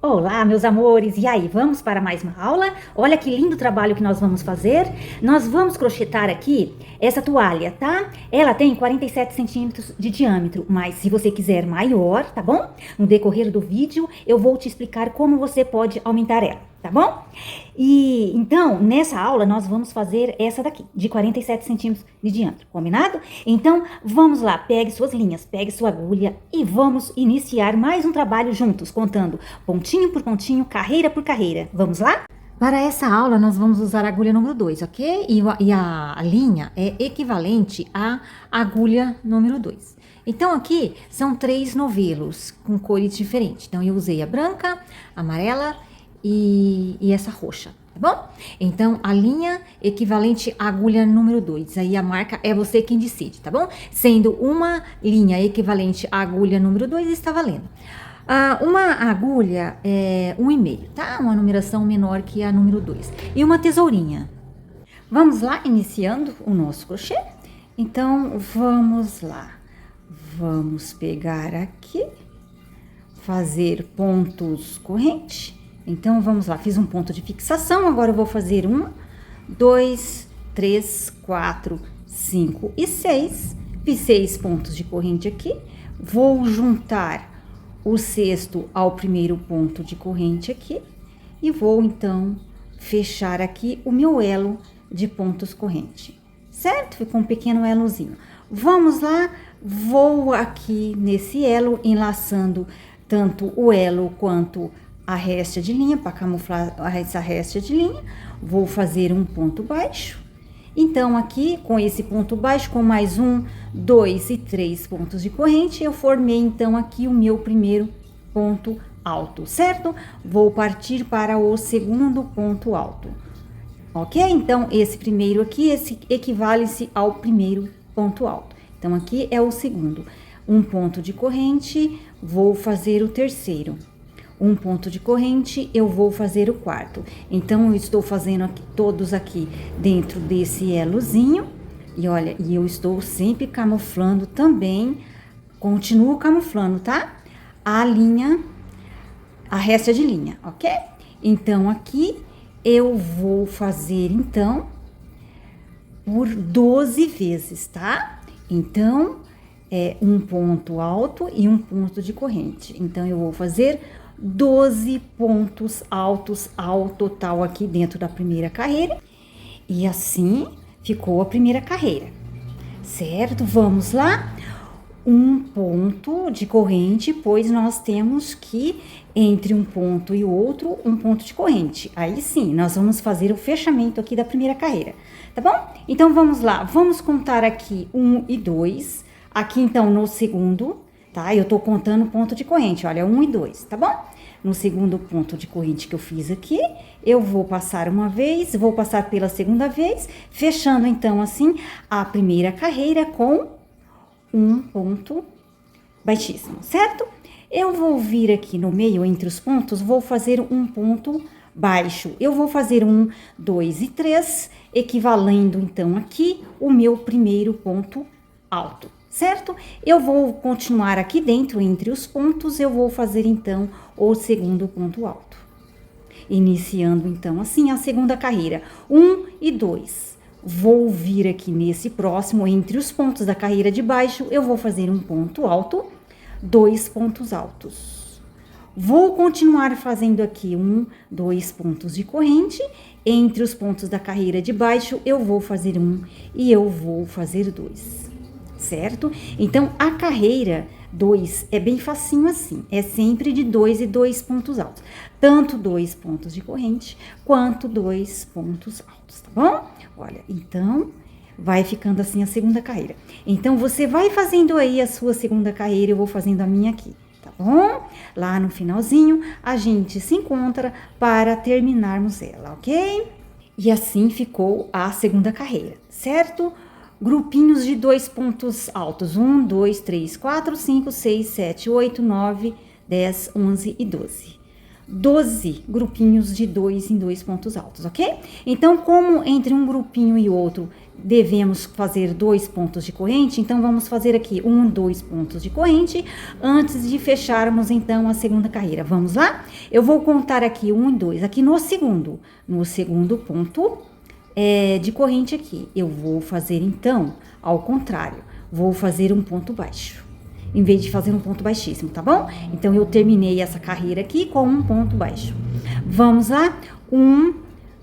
Olá, meus amores! E aí, vamos para mais uma aula? Olha que lindo trabalho que nós vamos fazer. Nós vamos crochetar aqui essa toalha, tá? Ela tem 47 centímetros de diâmetro, mas se você quiser maior, tá bom? No decorrer do vídeo, eu vou te explicar como você pode aumentar ela, tá bom? E então, nessa aula, nós vamos fazer essa daqui, de 47 centímetros de diâmetro, combinado? Então, vamos lá, pegue suas linhas, pegue sua agulha e vamos iniciar mais um trabalho juntos, contando pontinho por pontinho, carreira por carreira. Vamos lá? Para essa aula, nós vamos usar a agulha número 2, ok? E a linha é equivalente à agulha número 2. Então, aqui são 3 novelos com cores diferentes. Então, eu usei a branca, a amarela e essa roxa, tá bom? Então, a linha equivalente à agulha número 2. Aí a marca é você quem decide, tá bom? Sendo uma linha equivalente à agulha número 2, está valendo. Uma agulha é 1,5, tá? Uma numeração menor que a número 2. E uma tesourinha. Vamos lá, iniciando o nosso crochê? Então, vamos lá. Vamos pegar aqui, fazer pontos corrente. Então, vamos lá, fiz um ponto de fixação, agora eu vou fazer 1, 2, 3, 4, 5 e 6. Fiz 6 pontos de corrente aqui. Vou juntar o sexto ao primeiro ponto de corrente aqui e vou então fechar aqui o meu elo de pontos corrente, certo? Ficou um pequeno elozinho. Vamos lá, vou aqui nesse elo enlaçando tanto o elo quanto a réstia de linha para camuflar essa réstia de linha. Vou fazer um ponto baixo. Então, aqui, com esse ponto baixo, com mais 1, 2 e 3 pontos de corrente, eu formei, então, aqui o meu primeiro ponto alto, certo? Vou partir para o segundo ponto alto, ok? Então, esse primeiro aqui, esse equivale-se ao primeiro ponto alto. Então, aqui é o segundo. Um ponto de corrente, vou fazer o terceiro. Um ponto de corrente, eu vou fazer o quarto. Então, eu estou fazendo aqui, todos aqui dentro desse elozinho. E olha, e eu estou sempre camuflando também, continuo camuflando, tá? A linha, a réstia de linha, ok? Então, aqui eu vou fazer, então, por 12 vezes, tá? Então, é um ponto alto e um ponto de corrente. Então, eu vou fazer 12 pontos altos ao total aqui dentro da primeira carreira. E assim ficou a primeira carreira, certo? Vamos lá. Um ponto de corrente, pois nós temos que entre um ponto e outro, um ponto de corrente. Aí sim, nós vamos fazer o fechamento aqui da primeira carreira, tá bom? Então, vamos lá. Vamos contar aqui 1 e 2. Aqui, então, no segundo, tá? Eu tô contando ponto de corrente, olha, 1 e 2, tá bom? No segundo ponto de corrente que eu fiz aqui, eu vou passar uma vez, vou passar pela segunda vez, fechando então assim a primeira carreira com um ponto baixíssimo, certo? Eu vou vir aqui no meio, entre os pontos, vou fazer um ponto baixo. Eu vou fazer 1, 2 e 3, equivalendo então aqui o meu primeiro ponto alto, certo? Eu vou continuar aqui dentro, entre os pontos, eu vou fazer então o segundo ponto alto. Iniciando então assim a segunda carreira, 1 e 2. Vou vir aqui nesse próximo, entre os pontos da carreira de baixo, eu vou fazer um ponto alto, 2 pontos altos. Vou continuar fazendo aqui 1, 2 pontos de corrente. Entre os pontos da carreira de baixo, eu vou fazer 1 e eu vou fazer 2. Certo? Então, a carreira 2 é bem facinho assim, é sempre de 2 e 2 pontos altos. Tanto 2 pontos de corrente, quanto 2 pontos altos, tá bom? Olha, então, vai ficando assim a segunda carreira. Então, você vai fazendo aí a sua segunda carreira, eu vou fazendo a minha aqui, tá bom? Lá no finalzinho, a gente se encontra para terminarmos ela, ok? E assim ficou a segunda carreira, certo? Grupinhos de 2 pontos altos, 1, 2, 3, 4, 5, 6, 7, 8, 9, 10, 11 e 12. 12 grupinhos de 2 em 2 pontos altos, ok? Então, como entre um grupinho e outro devemos fazer 2 pontos de corrente, então vamos fazer aqui 2 pontos de corrente antes de fecharmos então a segunda carreira. Vamos lá? Eu vou contar aqui 1 e 2, aqui no segundo ponto de corrente aqui. Eu vou fazer então ao contrário, vou fazer um ponto baixo, em vez de fazer um ponto baixíssimo, tá bom? Então, eu terminei essa carreira aqui com um ponto baixo. Vamos lá? 1,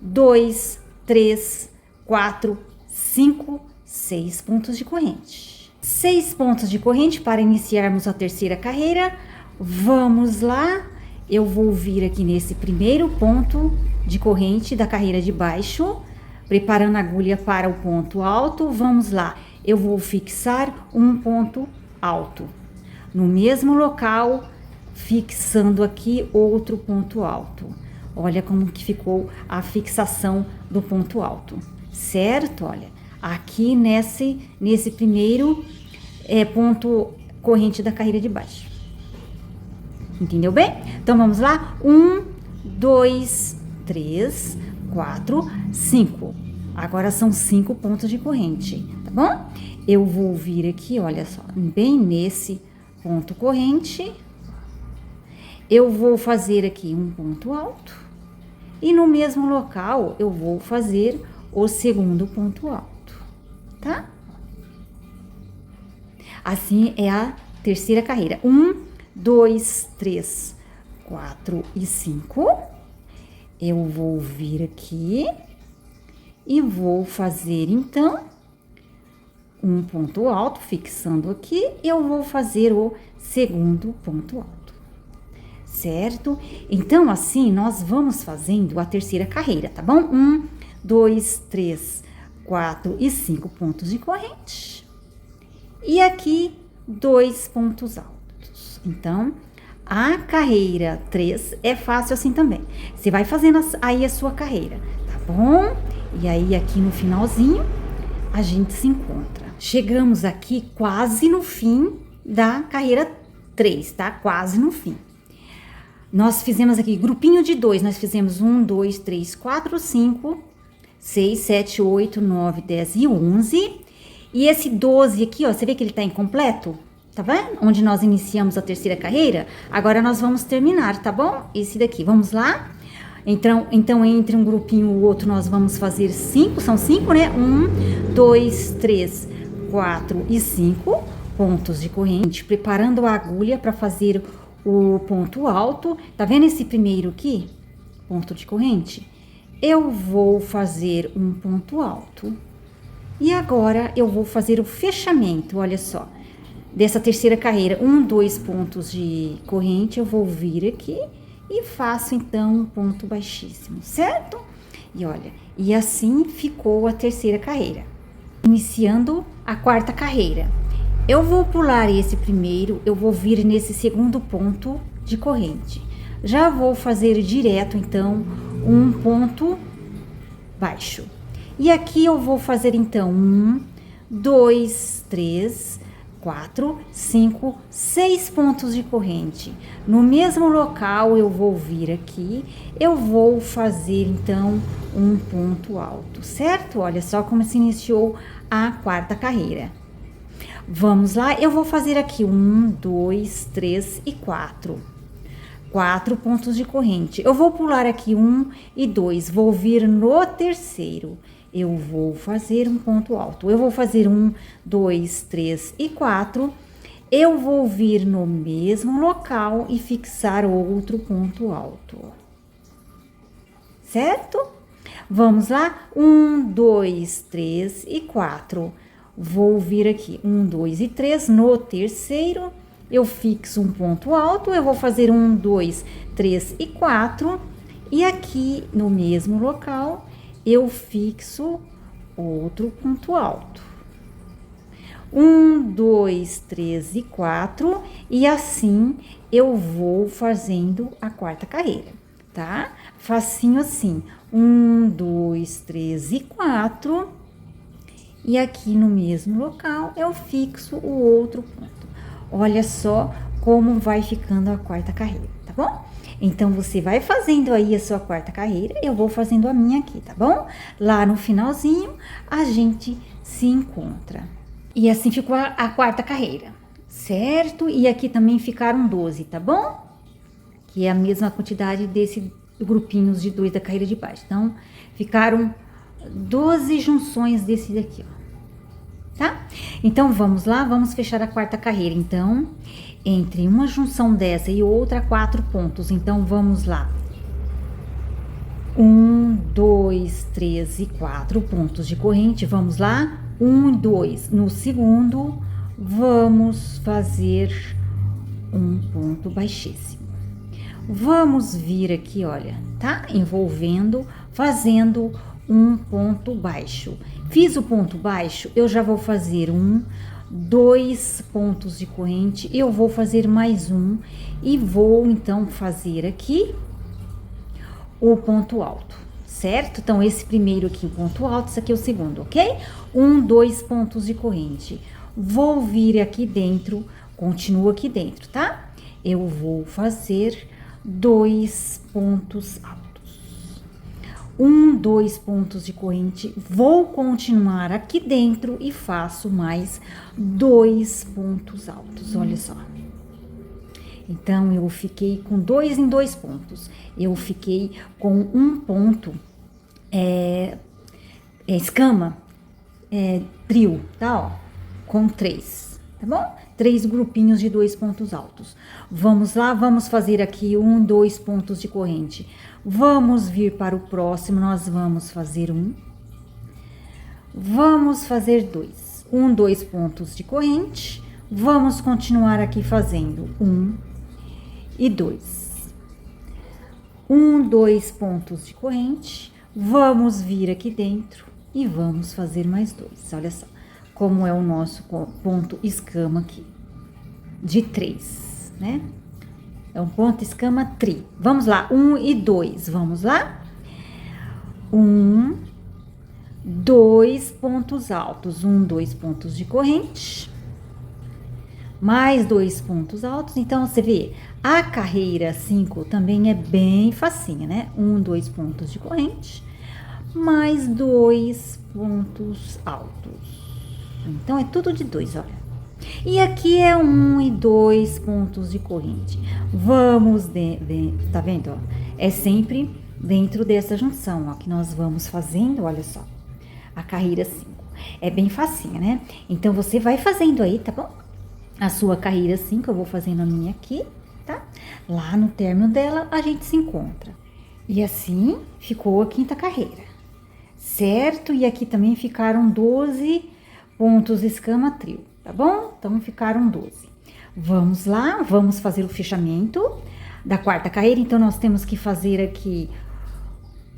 2, 3, 4, 5, 6 pontos de corrente. 6 pontos de corrente para iniciarmos a terceira carreira. Vamos lá? Eu vou vir aqui nesse primeiro ponto de corrente da carreira de baixo, preparando a agulha para o ponto alto. Vamos lá. Eu vou fixar um ponto alto. No mesmo local, fixando aqui outro ponto alto. Olha como que ficou a fixação do ponto alto, certo? Olha, aqui nesse primeiro ponto corrente da carreira de baixo. Entendeu bem? Então, vamos lá? 1, 2, 3, 4, 5. Agora são 5 pontos de corrente, tá bom? Eu vou vir aqui, olha só, bem nesse ponto corrente, eu vou fazer aqui um ponto alto e no mesmo local eu vou fazer o segundo ponto alto, tá? Assim é a terceira carreira. 1, 2, 3, 4 e 5. Eu vou vir aqui e vou fazer então um ponto alto, fixando aqui, eu vou fazer o segundo ponto alto, certo? Então, assim, nós vamos fazendo a terceira carreira, tá bom? 1, 2, 3, 4 e 5 pontos de corrente. E aqui, 2 pontos altos. Então, a carreira 3 é fácil assim também. Você vai fazendo aí a sua carreira, tá bom? E aí, aqui no finalzinho, a gente se encontra. Chegamos aqui quase no fim da carreira 3, tá? Quase no fim. Nós fizemos aqui grupinho de 2, nós fizemos 1, 2, 3, 4, 5, 6, 7, 8, 9, 10 e 11. E esse 12 aqui, ó, você vê que ele tá incompleto? Tá vendo? Onde nós iniciamos a terceira carreira. Agora nós vamos terminar, tá bom? Esse daqui, vamos lá? Então, entre um grupinho e o outro, nós vamos fazer 5, são 5, né? 1, 2, 3, 4 e 5 pontos de corrente, preparando a agulha para fazer o ponto alto. Tá vendo esse primeiro aqui? Ponto de corrente. Eu vou fazer um ponto alto. E agora, eu vou fazer o fechamento, olha só, dessa terceira carreira. 1, 2 pontos de corrente, eu vou vir aqui e faço, então, um ponto baixíssimo, certo? E olha, e assim ficou a terceira carreira. Iniciando a quarta carreira. Eu vou pular esse primeiro, eu vou vir nesse segundo ponto de corrente. Já vou fazer direto, então, um ponto baixo. E aqui eu vou fazer, então, 1, 2, 3, 4, 5, 6 pontos de corrente. No mesmo local, eu vou vir aqui, eu vou fazer, então, um ponto alto, certo? Olha só como se iniciou a quarta carreira. Vamos lá, eu vou fazer aqui 1, 2, 3 e 4. 4 pontos de corrente. Eu vou pular aqui 1 e 2, vou vir no terceiro. Eu vou fazer um ponto alto. Eu vou fazer 1, 2, 3 e 4. Eu vou vir no mesmo local e fixar outro ponto alto. Certo? Vamos lá? 1, 2, 3 e 4. Vou vir aqui 1, 2 e 3 no terceiro. Eu fixo um ponto alto. Eu vou fazer 1, 2, 3 e 4. E aqui no mesmo local eu fixo outro ponto alto. 1, 2, 3 e 4. E assim eu vou fazendo a quarta carreira, tá? Facinho assim. 1, 2, 3 e 4. E aqui no mesmo local eu fixo o outro ponto. Olha só como vai ficando a quarta carreira, tá bom? Então, você vai fazendo aí a sua quarta carreira, eu vou fazendo a minha aqui, tá bom? Lá no finalzinho, a gente se encontra. E assim ficou a quarta carreira, certo? E aqui também ficaram 12, tá bom? Que é a mesma quantidade desse grupinhos de 2 da carreira de baixo. Então, ficaram 12 junções desse daqui, ó. Tá? Então, vamos lá, vamos fechar a quarta carreira. Então, entre uma junção dessa e outra, 4 pontos. Então, vamos lá. 1, 2, 3 e 4 pontos de corrente. Vamos lá. 1, 2. No segundo, vamos fazer um ponto baixíssimo. Vamos vir aqui, olha, tá? Envolvendo, fazendo um ponto baixo. Fiz o ponto baixo, eu já vou fazer 1, 2 pontos de corrente, eu vou fazer mais um e vou então fazer aqui o ponto alto, certo? Então, esse primeiro aqui, o ponto alto, esse aqui é o segundo, ok? 1, 2 pontos de corrente. Vou vir aqui dentro, continuo aqui dentro, tá? Eu vou fazer 2 pontos altos. 1, 2 pontos de corrente, vou continuar aqui dentro e faço mais 2 pontos altos, olha só. Então, eu fiquei com 2 em 2 pontos. Eu fiquei com um ponto, escama, trio, tá, ó, com 3, tá bom? 3 grupinhos de 2 pontos altos. Vamos lá, vamos fazer aqui 1, 2 pontos de corrente. Vamos vir para o próximo, nós vamos fazer 1. Vamos fazer 2. 1, 2 pontos de corrente. Vamos continuar aqui fazendo 1 e 2. 1, 2 pontos de corrente. Vamos vir aqui dentro e vamos fazer mais 2. Olha só como é o nosso ponto escama aqui, de 3, né? É um ponto escama tri. Vamos lá, 1 e 2, vamos lá? 1, 2 pontos altos, 1, 2 pontos de corrente, mais 2 pontos altos. Então, você vê, a carreira 5 também é bem facinha, né? 1, 2 pontos de corrente, mais 2 pontos altos. Então, é tudo de 2, olha. E aqui é 1 e 2 pontos de corrente. Vamos, tá vendo, ó? É sempre dentro dessa junção, ó, que nós vamos fazendo, olha só. A carreira 5. É bem facinha, né? Então, você vai fazendo aí, tá bom? A sua carreira 5, eu vou fazendo a minha aqui, tá? Lá no término dela, a gente se encontra. E assim, ficou a quinta carreira, certo? E aqui também ficaram 12 pontos escama trio, tá bom? Então, ficaram 12. Vamos lá, vamos fazer o fechamento da quarta carreira. Então, nós temos que fazer aqui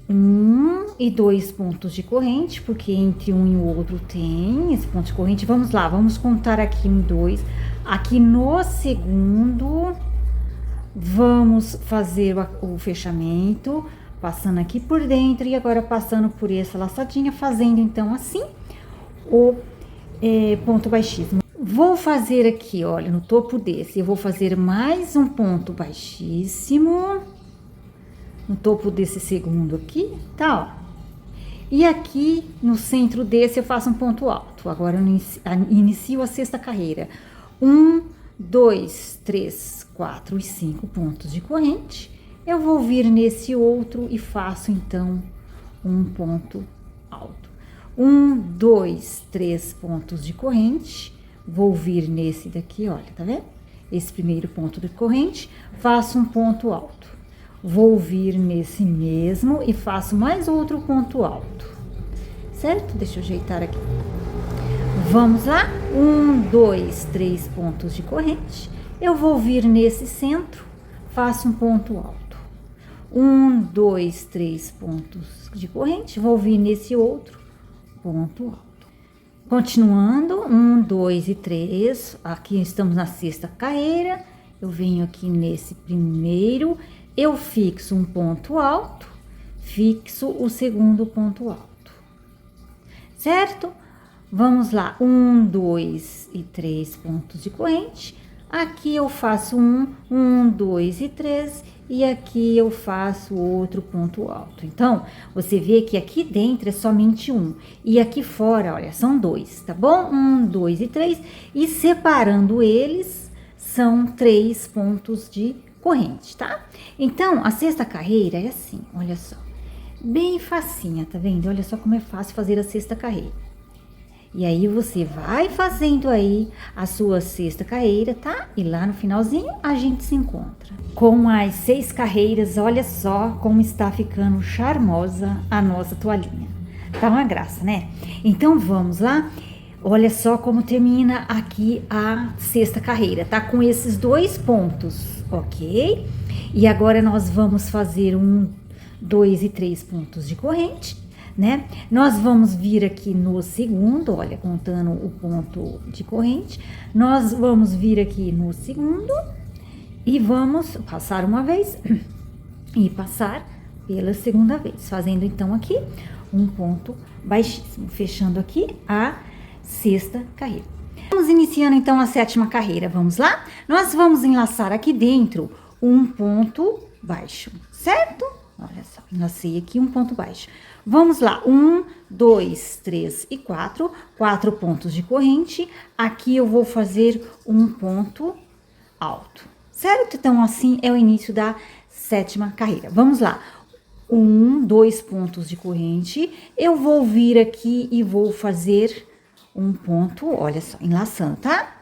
1 e 2 pontos de corrente, porque entre um e o outro tem esse ponto de corrente. Vamos lá, vamos contar aqui 1, 2. Aqui no segundo, vamos fazer o fechamento, passando aqui por dentro e agora passando por essa laçadinha, fazendo então assim o ponto baixíssimo. Vou fazer aqui, olha, no topo desse, eu vou fazer mais um ponto baixíssimo no topo desse segundo aqui, tá, ó. E aqui no centro desse eu faço um ponto alto. Agora eu inicio a sexta carreira. 1, 2, 3, 4 e 5 pontos de corrente. Eu vou vir nesse outro e faço então um ponto alto. 1, 2, 3 pontos de corrente. Vou vir nesse daqui, olha, tá vendo? Esse primeiro ponto de corrente, faço um ponto alto. Vou vir nesse mesmo e faço mais outro ponto alto, certo? Deixa eu ajeitar aqui. Vamos lá? 1, 2, 3 pontos de corrente. Eu vou vir nesse centro, faço um ponto alto. 1, 2, 3 pontos de corrente. Vou vir nesse outro, ponto alto. Continuando, 1, 2 e 3. Aqui estamos na sexta carreira. Eu venho aqui nesse primeiro, eu fixo um ponto alto, fixo o segundo ponto alto, certo? Vamos lá, 1, 2 e 3 pontos de corrente, Aqui eu faço um, dois e três, e aqui eu faço outro ponto alto. Então, você vê que aqui dentro é somente um, e aqui fora, olha, são dois, tá bom? Um, dois e três, e separando eles, são 3 pontos de corrente, tá? Então, a sexta carreira é assim, olha só, bem facinha, tá vendo? Olha só como é fácil fazer a sexta carreira. E aí, você vai fazendo aí a sua sexta carreira, tá? E lá no finalzinho, a gente se encontra. Com as 6 carreiras, olha só como está ficando charmosa a nossa toalhinha. Tá uma graça, né? Então, vamos lá? Olha só como termina aqui a sexta carreira, tá? Com esses 2 pontos, ok? E agora, nós vamos fazer 1, 2 e 3 pontos de corrente, né? Nós vamos vir aqui no segundo, olha, contando o ponto de corrente, nós vamos vir aqui no segundo e vamos passar uma vez e passar pela segunda vez, fazendo então aqui um ponto baixíssimo, fechando aqui a sexta carreira. Vamos iniciando então a sétima carreira, vamos lá? Nós vamos enlaçar aqui dentro um ponto baixo, certo? Olha só, enlacei aqui um ponto baixo. Vamos lá, 1, 2, 3 e 4, 4 pontos de corrente. Aqui eu vou fazer um ponto alto, certo? Então, assim é o início da sétima carreira. Vamos lá, 1, 2 pontos de corrente. Eu vou vir aqui e vou fazer um ponto, olha só, enlaçando, tá?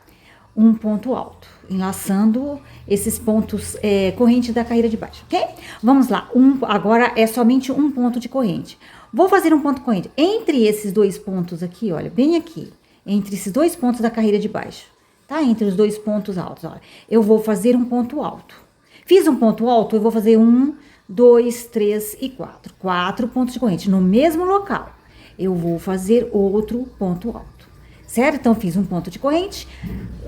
Um ponto alto, enlaçando esses pontos corrente da carreira de baixo, ok? Vamos lá, agora é somente um ponto de corrente. Vou fazer um ponto corrente entre esses 2 pontos aqui, olha, bem aqui, entre esses 2 pontos da carreira de baixo, tá? Entre os 2 pontos altos, olha, eu vou fazer um ponto alto. Fiz um ponto alto, eu vou fazer 1, 2, 3 e 4. 4 pontos de corrente no mesmo local. Eu vou fazer outro ponto alto. Certo? Então, fiz um ponto de corrente,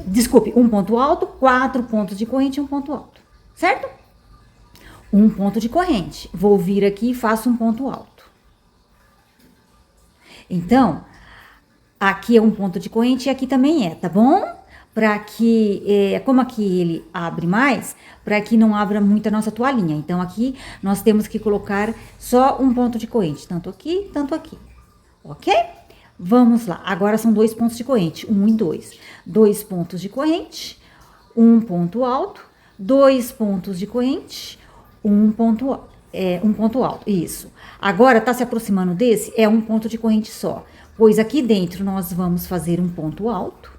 desculpe, um ponto alto, 4 pontos de corrente e um ponto alto, certo? Um ponto de corrente, vou vir aqui e faço um ponto alto. Então, aqui é um ponto de corrente e aqui também é, tá bom? Para que, como aqui ele abre mais, para que não abra muito a nossa toalhinha. Então, aqui nós temos que colocar só um ponto de corrente, tanto aqui, ok? Vamos lá, agora são 2 pontos de corrente, 1 e 2. 2 pontos de corrente, um ponto alto, 2 pontos de corrente, um ponto alto, isso. Agora, tá se aproximando desse, é um ponto de corrente só, pois aqui dentro nós vamos fazer um ponto alto,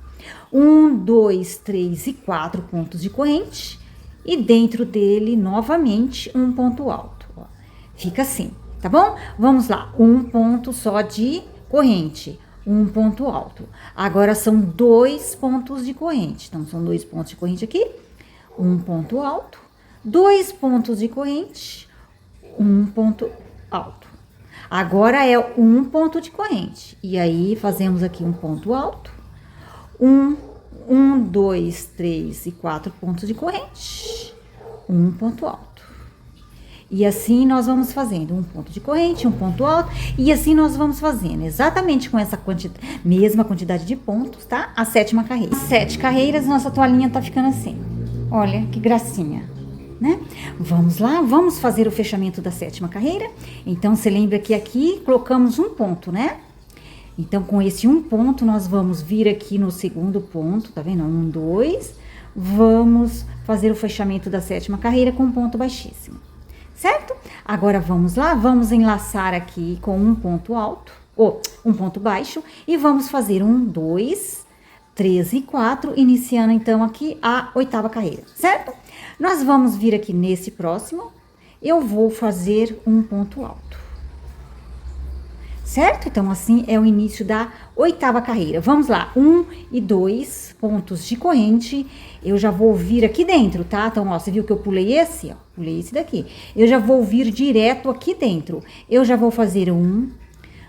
1, 2, 3 e 4 pontos de corrente, e dentro dele, novamente, um ponto alto, ó. Fica assim, tá bom? Vamos lá, um ponto só de corrente, um ponto alto. Agora são 2 pontos de corrente. Então, são 2 pontos de corrente aqui, um ponto alto, 2 pontos de corrente, um ponto alto. Agora é um ponto de corrente. E aí, fazemos aqui um ponto alto, 2, 3 e 4 pontos de corrente, um ponto alto. E assim nós vamos fazendo um ponto de corrente, um ponto alto, e assim nós vamos fazendo exatamente com essa mesma quantidade de pontos, tá? A sétima carreira. 7 carreiras, nossa toalhinha tá ficando assim. Olha que gracinha, né? Vamos lá, vamos fazer o fechamento da sétima carreira. Então, você lembra que aqui colocamos um ponto, né? Então, com esse um ponto, nós vamos vir aqui no segundo ponto, tá vendo? 1, 2, vamos fazer o fechamento da sétima carreira com um ponto baixíssimo. Certo? Agora, vamos lá, vamos enlaçar aqui com um ponto alto, ou um ponto baixo, e vamos fazer 1, 2, 3 e 4, iniciando então aqui a 8ª carreira, certo? Nós vamos vir aqui nesse próximo, eu vou fazer um ponto alto. Certo? Então, assim é o início da 8ª carreira. Vamos lá, 1 e 2 pontos de corrente, eu já vou vir aqui dentro, tá? Então, ó, você viu que eu pulei esse, ó, pulei esse daqui. Eu já vou vir direto aqui dentro. Eu já vou fazer 1,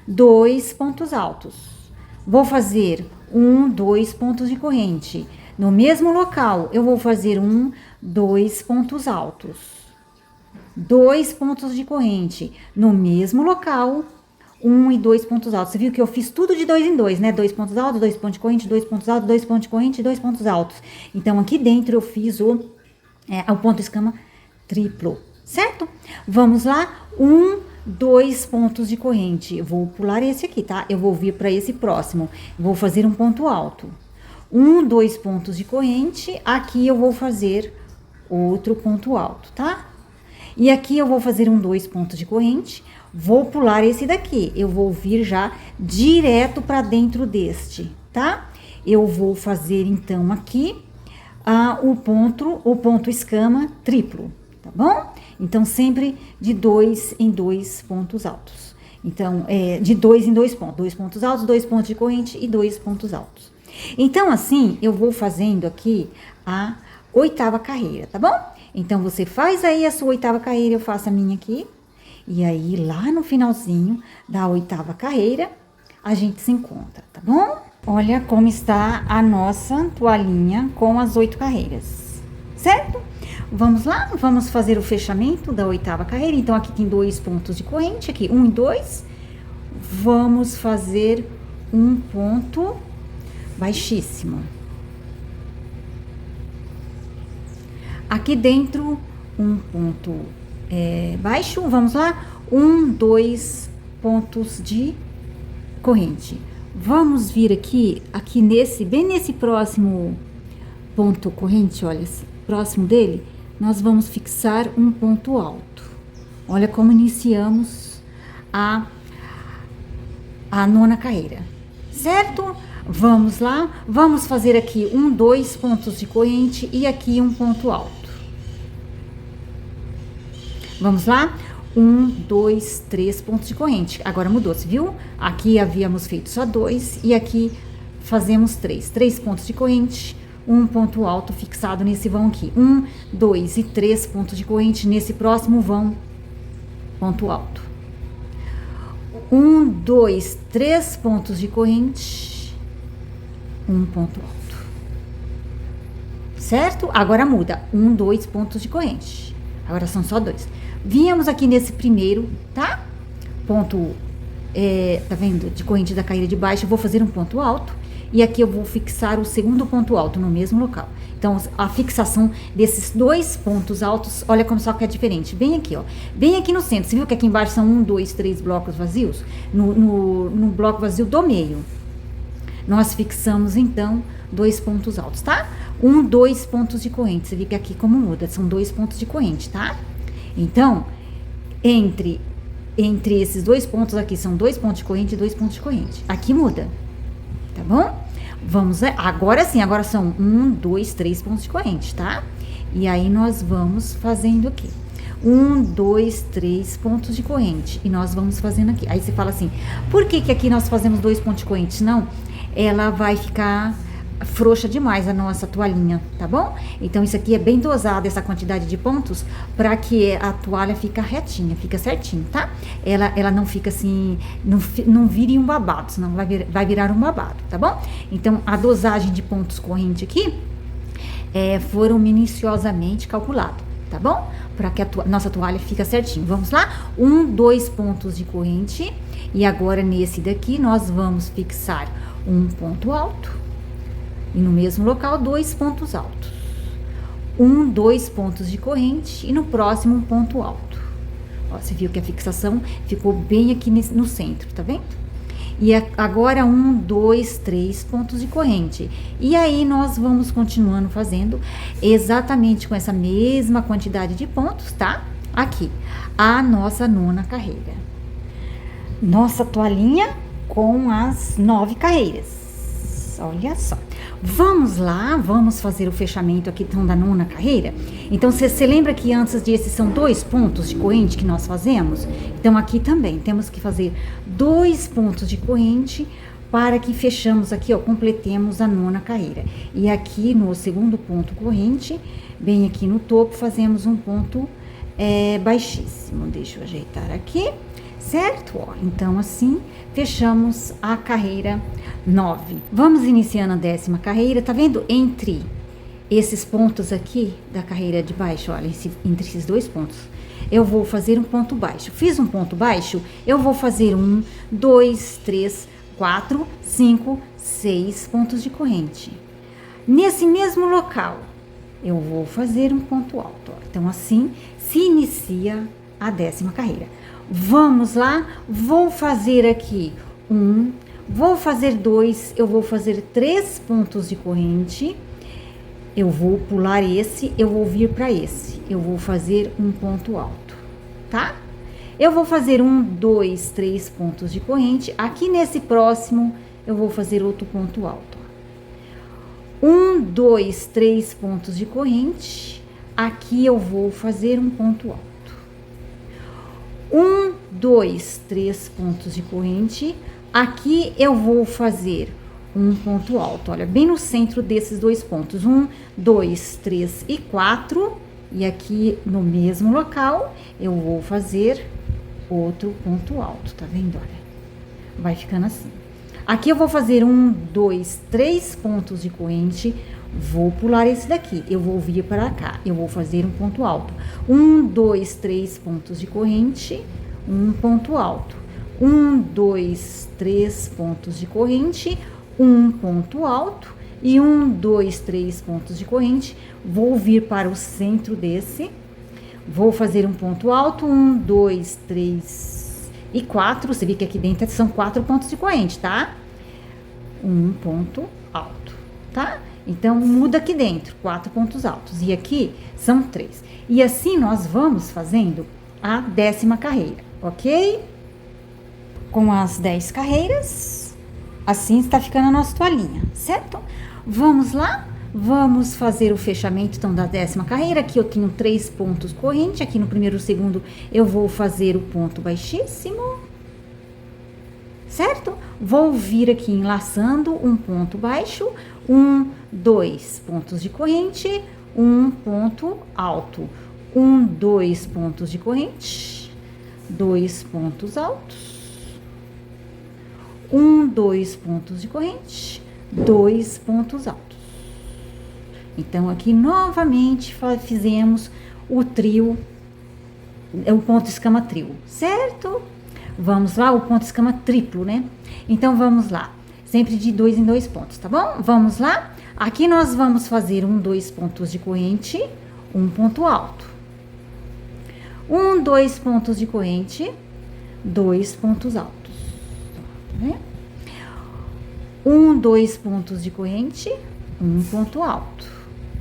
2 pontos altos. Vou fazer 1, 2 pontos de corrente. No mesmo local, eu vou fazer 1, 2 pontos altos. 2 pontos de corrente. No mesmo local, um e 2 pontos altos. Você viu que eu fiz tudo de 2 em 2, né? 2 pontos altos, 2 pontos de corrente, 2 pontos altos, 2 pontos de corrente e 2 pontos altos. Então, aqui dentro eu fiz o ponto escama triplo, certo? Vamos lá, 1, 2 pontos de corrente. Eu vou pular esse aqui, tá? Eu vou vir para esse próximo. Vou fazer um ponto alto. 1, 2 pontos de corrente. Aqui eu vou fazer outro ponto alto, tá? E aqui eu vou fazer 2 pontos de corrente. Vou pular esse daqui. Eu vou vir já direto para dentro deste, tá? Eu vou fazer então aqui o ponto escama triplo, tá bom? Então, sempre de 2 em 2 pontos altos. Então, de 2 em 2 pontos. 2 pontos altos, 2 pontos de corrente e 2 pontos altos. Então, assim, eu vou fazendo aqui a 8ª carreira, tá bom? Então, você faz aí a sua 8ª carreira, eu faço a minha aqui. E aí, lá no finalzinho da 8ª carreira, a gente se encontra, tá bom? Olha como está a nossa toalhinha com as 8 carreiras, certo? Vamos lá, vamos fazer o fechamento da 8ª carreira. Então, aqui tem 2 pontos de corrente, aqui 1 e 2. Vamos fazer um ponto baixíssimo. Aqui dentro, um ponto baixo, vamos lá, 1, 2 pontos de corrente. Vamos vir aqui bem nesse próximo ponto corrente, olha, próximo dele, nós vamos fixar um ponto alto. Olha como iniciamos a 9ª carreira, certo? Vamos lá, vamos fazer aqui 1, 2 pontos de corrente e aqui um ponto alto. Vamos lá? 1, 2, 3 pontos de corrente. Agora mudou, você viu? Aqui havíamos feito só 2 e aqui fazemos 3. 3 pontos de corrente, um ponto alto fixado nesse vão aqui. 1, 2 e 3 pontos de corrente nesse próximo vão, ponto alto. 1, 2, 3 pontos de corrente, um ponto alto. Certo? Agora muda. 1, 2 pontos de corrente. Agora são só 2. Viemos aqui nesse primeiro, tá? Ponto, tá vendo? De corrente da carreira de baixo, eu vou fazer um ponto alto. E aqui eu vou fixar o segundo ponto alto no mesmo local. Então, a fixação desses 2 pontos altos, olha como só que é diferente. Bem aqui, ó. Bem aqui no centro. Você viu que aqui embaixo são 1, 2, 3 blocos vazios? No bloco vazio do meio, nós fixamos, então, 2 pontos altos, tá? 1, 2 pontos de corrente. Você viu que aqui como muda, são 2 pontos de corrente, tá? Então, entre esses 2 pontos aqui, são 2 pontos de corrente e 2 pontos de corrente. Aqui muda, tá bom? Vamos, agora sim, agora são 1, 2, 3 pontos de corrente, tá? E aí, nós vamos fazendo aqui. 1, 2, 3 pontos de corrente. E nós vamos fazendo aqui. Aí, você fala assim, por que aqui nós fazemos 2 pontos de corrente? Senão, ela vai ficar frouxa demais a nossa toalhinha, tá bom? Então, isso aqui é bem dosado, essa quantidade de pontos, para que a toalha fica retinha, fica certinho, tá? Ela não fica assim, não vire um babado, senão vai virar um babado, tá bom? Então, a dosagem de pontos corrente aqui foram minuciosamente calculados, tá bom? Para que a nossa toalha fica certinho. Vamos lá? 1, 2 pontos de corrente, e agora nesse daqui nós vamos fixar um ponto alto. E no mesmo local, 2 pontos altos. 1, 2 pontos de corrente e no próximo um ponto alto. Ó, você viu que a fixação ficou bem aqui no centro, tá vendo? E agora 1, 2, 3 pontos de corrente. E aí nós vamos continuando fazendo exatamente com essa mesma quantidade de pontos, tá? Aqui, a nossa 9ª carreira. Nossa toalhinha com as 9 carreiras. Olha só. Vamos lá, vamos fazer o fechamento aqui então da 9ª carreira. Então, você lembra que antes desses são 2 pontos de corrente que nós fazemos? Então, aqui também temos que fazer 2 pontos de corrente para que fechamos aqui, ó, completemos a 9ª carreira. E aqui no segundo ponto corrente, bem aqui no topo, fazemos um ponto baixíssimo. Deixa eu ajeitar aqui, certo? Ó, então, assim, fechamos a carreira 9. Vamos iniciando a 10ª carreira, tá vendo? Entre esses pontos aqui da carreira de baixo, olha, entre esses 2 pontos, eu vou fazer um ponto baixo. Fiz um ponto baixo, eu vou fazer 1, 2, 3, 4, 5, 6 pontos de corrente. Nesse mesmo local, eu vou fazer um ponto alto. Então, assim se inicia a 10ª carreira. Vamos lá, vou fazer aqui 1, vou fazer 2, eu vou fazer 3 pontos de corrente. Eu vou pular esse, eu vou vir para esse. Eu vou fazer um ponto alto, tá? Eu vou fazer 1, 2, 3 pontos de corrente. Aqui nesse próximo, eu vou fazer outro ponto alto. 1, 2, 3 pontos de corrente. Aqui eu vou fazer um ponto alto. 1, 2, 3 pontos de corrente. Aqui eu vou fazer um ponto alto, olha, bem no centro desses 2 pontos, 1, 2, 3 e 4, e aqui no mesmo local, eu vou fazer outro ponto alto, tá vendo, olha, vai ficando assim. Aqui eu vou fazer 1, 2, 3 pontos de corrente, vou pular esse daqui, eu vou vir para cá, eu vou fazer um ponto alto, 1, 2, 3 pontos de corrente, um ponto alto, 1, 2, 3 pontos de corrente, um ponto alto e 1, 2, 3 pontos de corrente. Vou vir para o centro desse, vou fazer um ponto alto, 1, 2, 3 e 4. Você vê que aqui dentro são 4 pontos de corrente, tá? Um ponto alto, tá? Então, muda aqui dentro, 4 pontos altos. E aqui são 3. E assim nós vamos fazendo a 10ª carreira, ok? Com as 10 carreiras. Assim está ficando a nossa toalhinha, certo? Vamos lá, vamos fazer o fechamento então da 10ª carreira. Aqui eu tenho 3 pontos corrente, aqui no primeiro e segundo eu vou fazer o ponto baixíssimo, certo? Vou vir aqui enlaçando um ponto baixo, 1, 2 pontos de corrente, um ponto alto, 1, 2 pontos de corrente, 2 pontos altos, 1, 2 pontos de corrente, 2 pontos altos. Então, aqui novamente fizemos o trio, o ponto escama trio, certo? Vamos lá, o ponto escama triplo, né? Então, vamos lá, sempre de 2 em 2 pontos, tá bom? Vamos lá, aqui nós vamos fazer 1, 2 pontos de corrente, um ponto alto. 1, 2 pontos de corrente, 2 pontos altos. 1, 2 pontos de corrente, um ponto alto.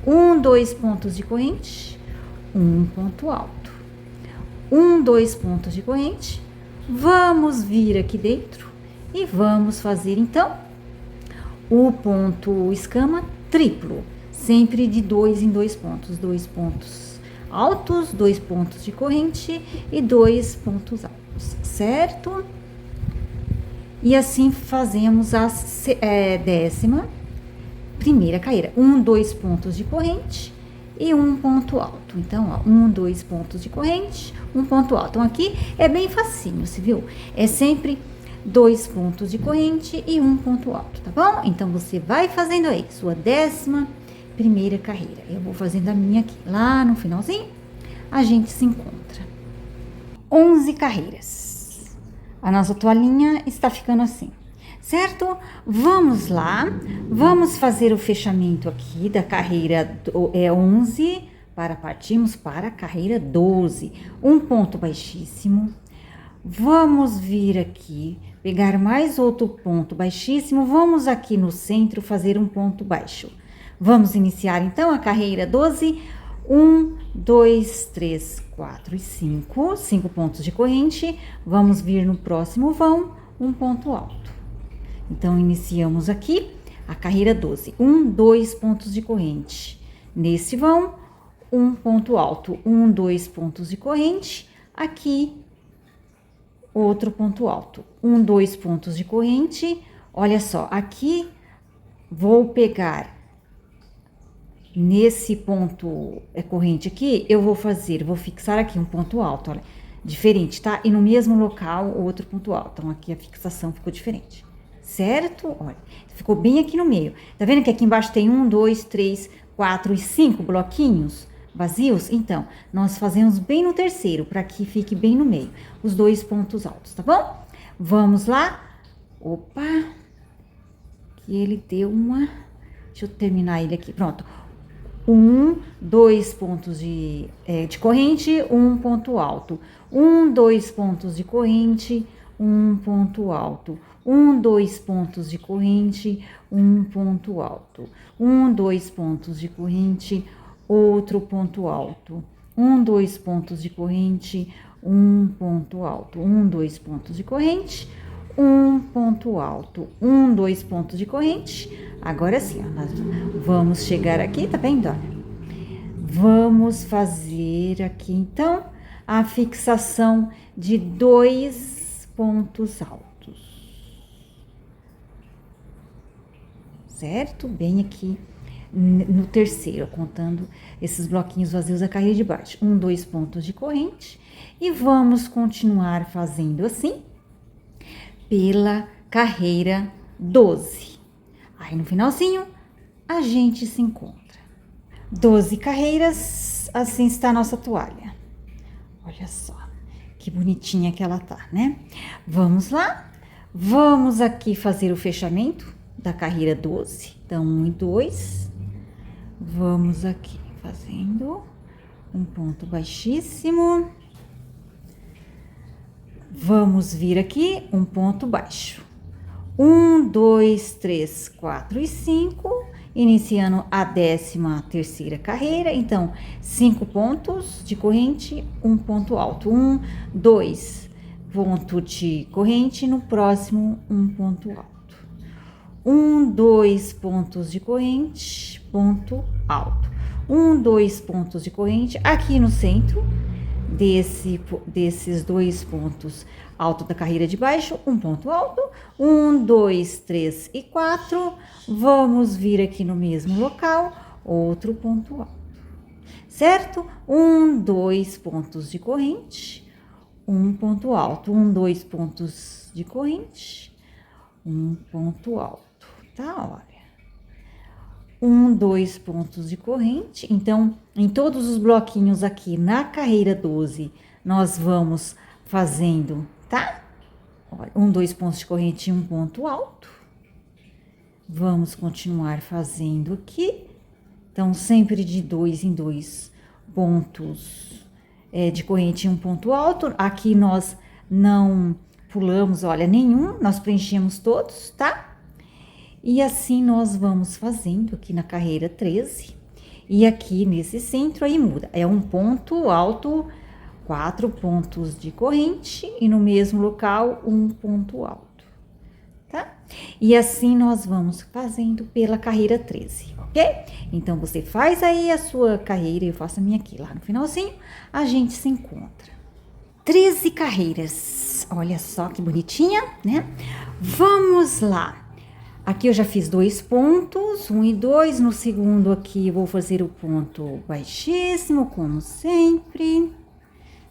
1, 2 pontos de corrente, um ponto alto. 1, 2 pontos de corrente. Vamos vir aqui dentro e vamos fazer então o ponto escama triplo, sempre de 2 em 2 pontos, 2 pontos altos, 2 pontos de corrente e 2 pontos altos, certo? E assim fazemos a 10ª carreira. 1, 2 pontos de corrente e um ponto alto. Então, ó, 1, 2 pontos de corrente, um ponto alto. Então, aqui é bem facinho, você viu? É sempre 2 pontos de corrente e um ponto alto, tá bom? Então, você vai fazendo aí sua 11ª carreira. Eu vou fazendo a minha aqui. Lá no finalzinho, a gente se encontra. 11 carreiras. A nossa toalhinha está ficando assim, certo? Vamos lá, vamos fazer o fechamento aqui da carreira 11 para partirmos para a carreira 12. Um ponto baixíssimo. Vamos vir aqui, pegar mais outro ponto baixíssimo. Vamos aqui no centro fazer um ponto baixo. Vamos iniciar então a carreira 12. 1, 2, 3, 4 e 5. 5 pontos de corrente. Vamos vir no próximo vão, um ponto alto. Então, iniciamos aqui a carreira 12. 1, 2 pontos de corrente. Nesse vão, um ponto alto. 1, 2 pontos de corrente. Aqui, outro ponto alto. 1, 2 pontos de corrente. Olha só, aqui vou pegar nesse ponto corrente aqui, eu vou fixar aqui um ponto alto, olha, diferente, tá? E no mesmo local, outro ponto alto. Então, aqui a fixação ficou diferente, certo? Olha, ficou bem aqui no meio. Tá vendo que aqui embaixo tem 1, 2, 3, 4 e 5 bloquinhos? vazios, então, nós fazemos bem no terceiro, para que fique bem no meio, os 2 pontos altos, tá bom? Vamos lá. Opa, que ele deu uma... Deixa eu terminar ele aqui, pronto. 2 pontos de corrente, 1 ponto alto. 2 pontos de corrente, 1 ponto alto. 2 pontos de corrente, 1 ponto alto. 2 pontos de corrente, outro ponto alto. 2 pontos de corrente, 1 ponto alto. 2 pontos de corrente, 1 ponto alto. 2 pontos de corrente. Agora sim, ó, nós vamos chegar aqui, tá vendo? Olha, vamos fazer aqui, então, a fixação de 2 pontos altos. Certo? Bem aqui no terceiro, contando esses bloquinhos vazios da carreira de baixo. 2 pontos de corrente. E vamos continuar fazendo assim, pela carreira 12. Aí, no finalzinho, a gente se encontra. 12 carreiras, assim está a nossa toalha. Olha só, que bonitinha que ela tá, né? Vamos lá? Vamos aqui fazer o fechamento da carreira 12. Então, 1 e 2. Vamos aqui fazendo um ponto baixíssimo. Vamos vir aqui um ponto baixo. 1, 2, 3, 4 e 5, iniciando a 13ª carreira. Então, 5 pontos de corrente, 1 ponto alto. 1, 2 ponto de corrente, no próximo 1 ponto alto. 1, 2 pontos de corrente, ponto alto. 1, 2 pontos de corrente aqui no centro desses 2 pontos alto da carreira de baixo, 1 ponto alto. 1, 2, 3 e 4. Vamos vir aqui no mesmo local, outro ponto alto, certo? 1, 2 pontos de corrente, 1 ponto alto. 1, 2 pontos de corrente, 1 ponto alto, tá? Olha. 1, 2 pontos de corrente. Então, em todos os bloquinhos aqui na carreira 12, nós vamos fazendo, tá? Olha, 1, 2 pontos de corrente e 1 ponto alto. Vamos continuar fazendo aqui. Então, sempre de 2 em 2 pontos de corrente e 1 ponto alto. Aqui nós não pulamos, olha, nenhum, nós preenchemos todos, tá? E assim nós vamos fazendo aqui na carreira 13. E aqui nesse centro aí muda. É 1 ponto alto, 4 pontos de corrente e no mesmo local 1 ponto alto, tá? E assim nós vamos fazendo pela carreira 13, ok? Então, você faz aí a sua carreira, eu faço a minha aqui. Lá no finalzinho, a gente se encontra. 13 carreiras. Olha só que bonitinha, né? Vamos lá. Aqui eu já fiz 2 pontos, 1 e 2. No segundo aqui eu vou fazer o ponto baixíssimo, como sempre,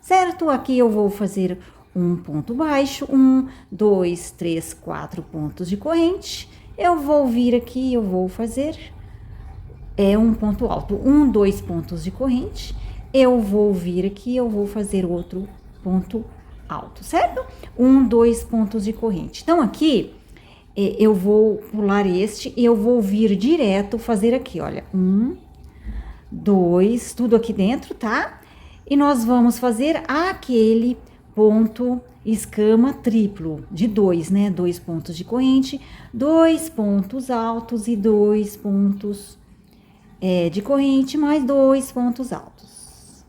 certo? Aqui eu vou fazer um ponto baixo, 1, 2, 3, 4 pontos de corrente. Eu vou vir aqui, eu vou fazer um ponto alto, 1, 2 pontos de corrente. Eu vou vir aqui, eu vou fazer outro ponto alto, certo? 1, 2 pontos de corrente. Então, aqui eu vou pular este e eu vou vir direto fazer aqui, olha, 1, 2, tudo aqui dentro, tá? E nós vamos fazer aquele ponto escama triplo de 2, né? 2 pontos de corrente, 2 pontos altos e 2 pontos de corrente, mais 2 pontos altos,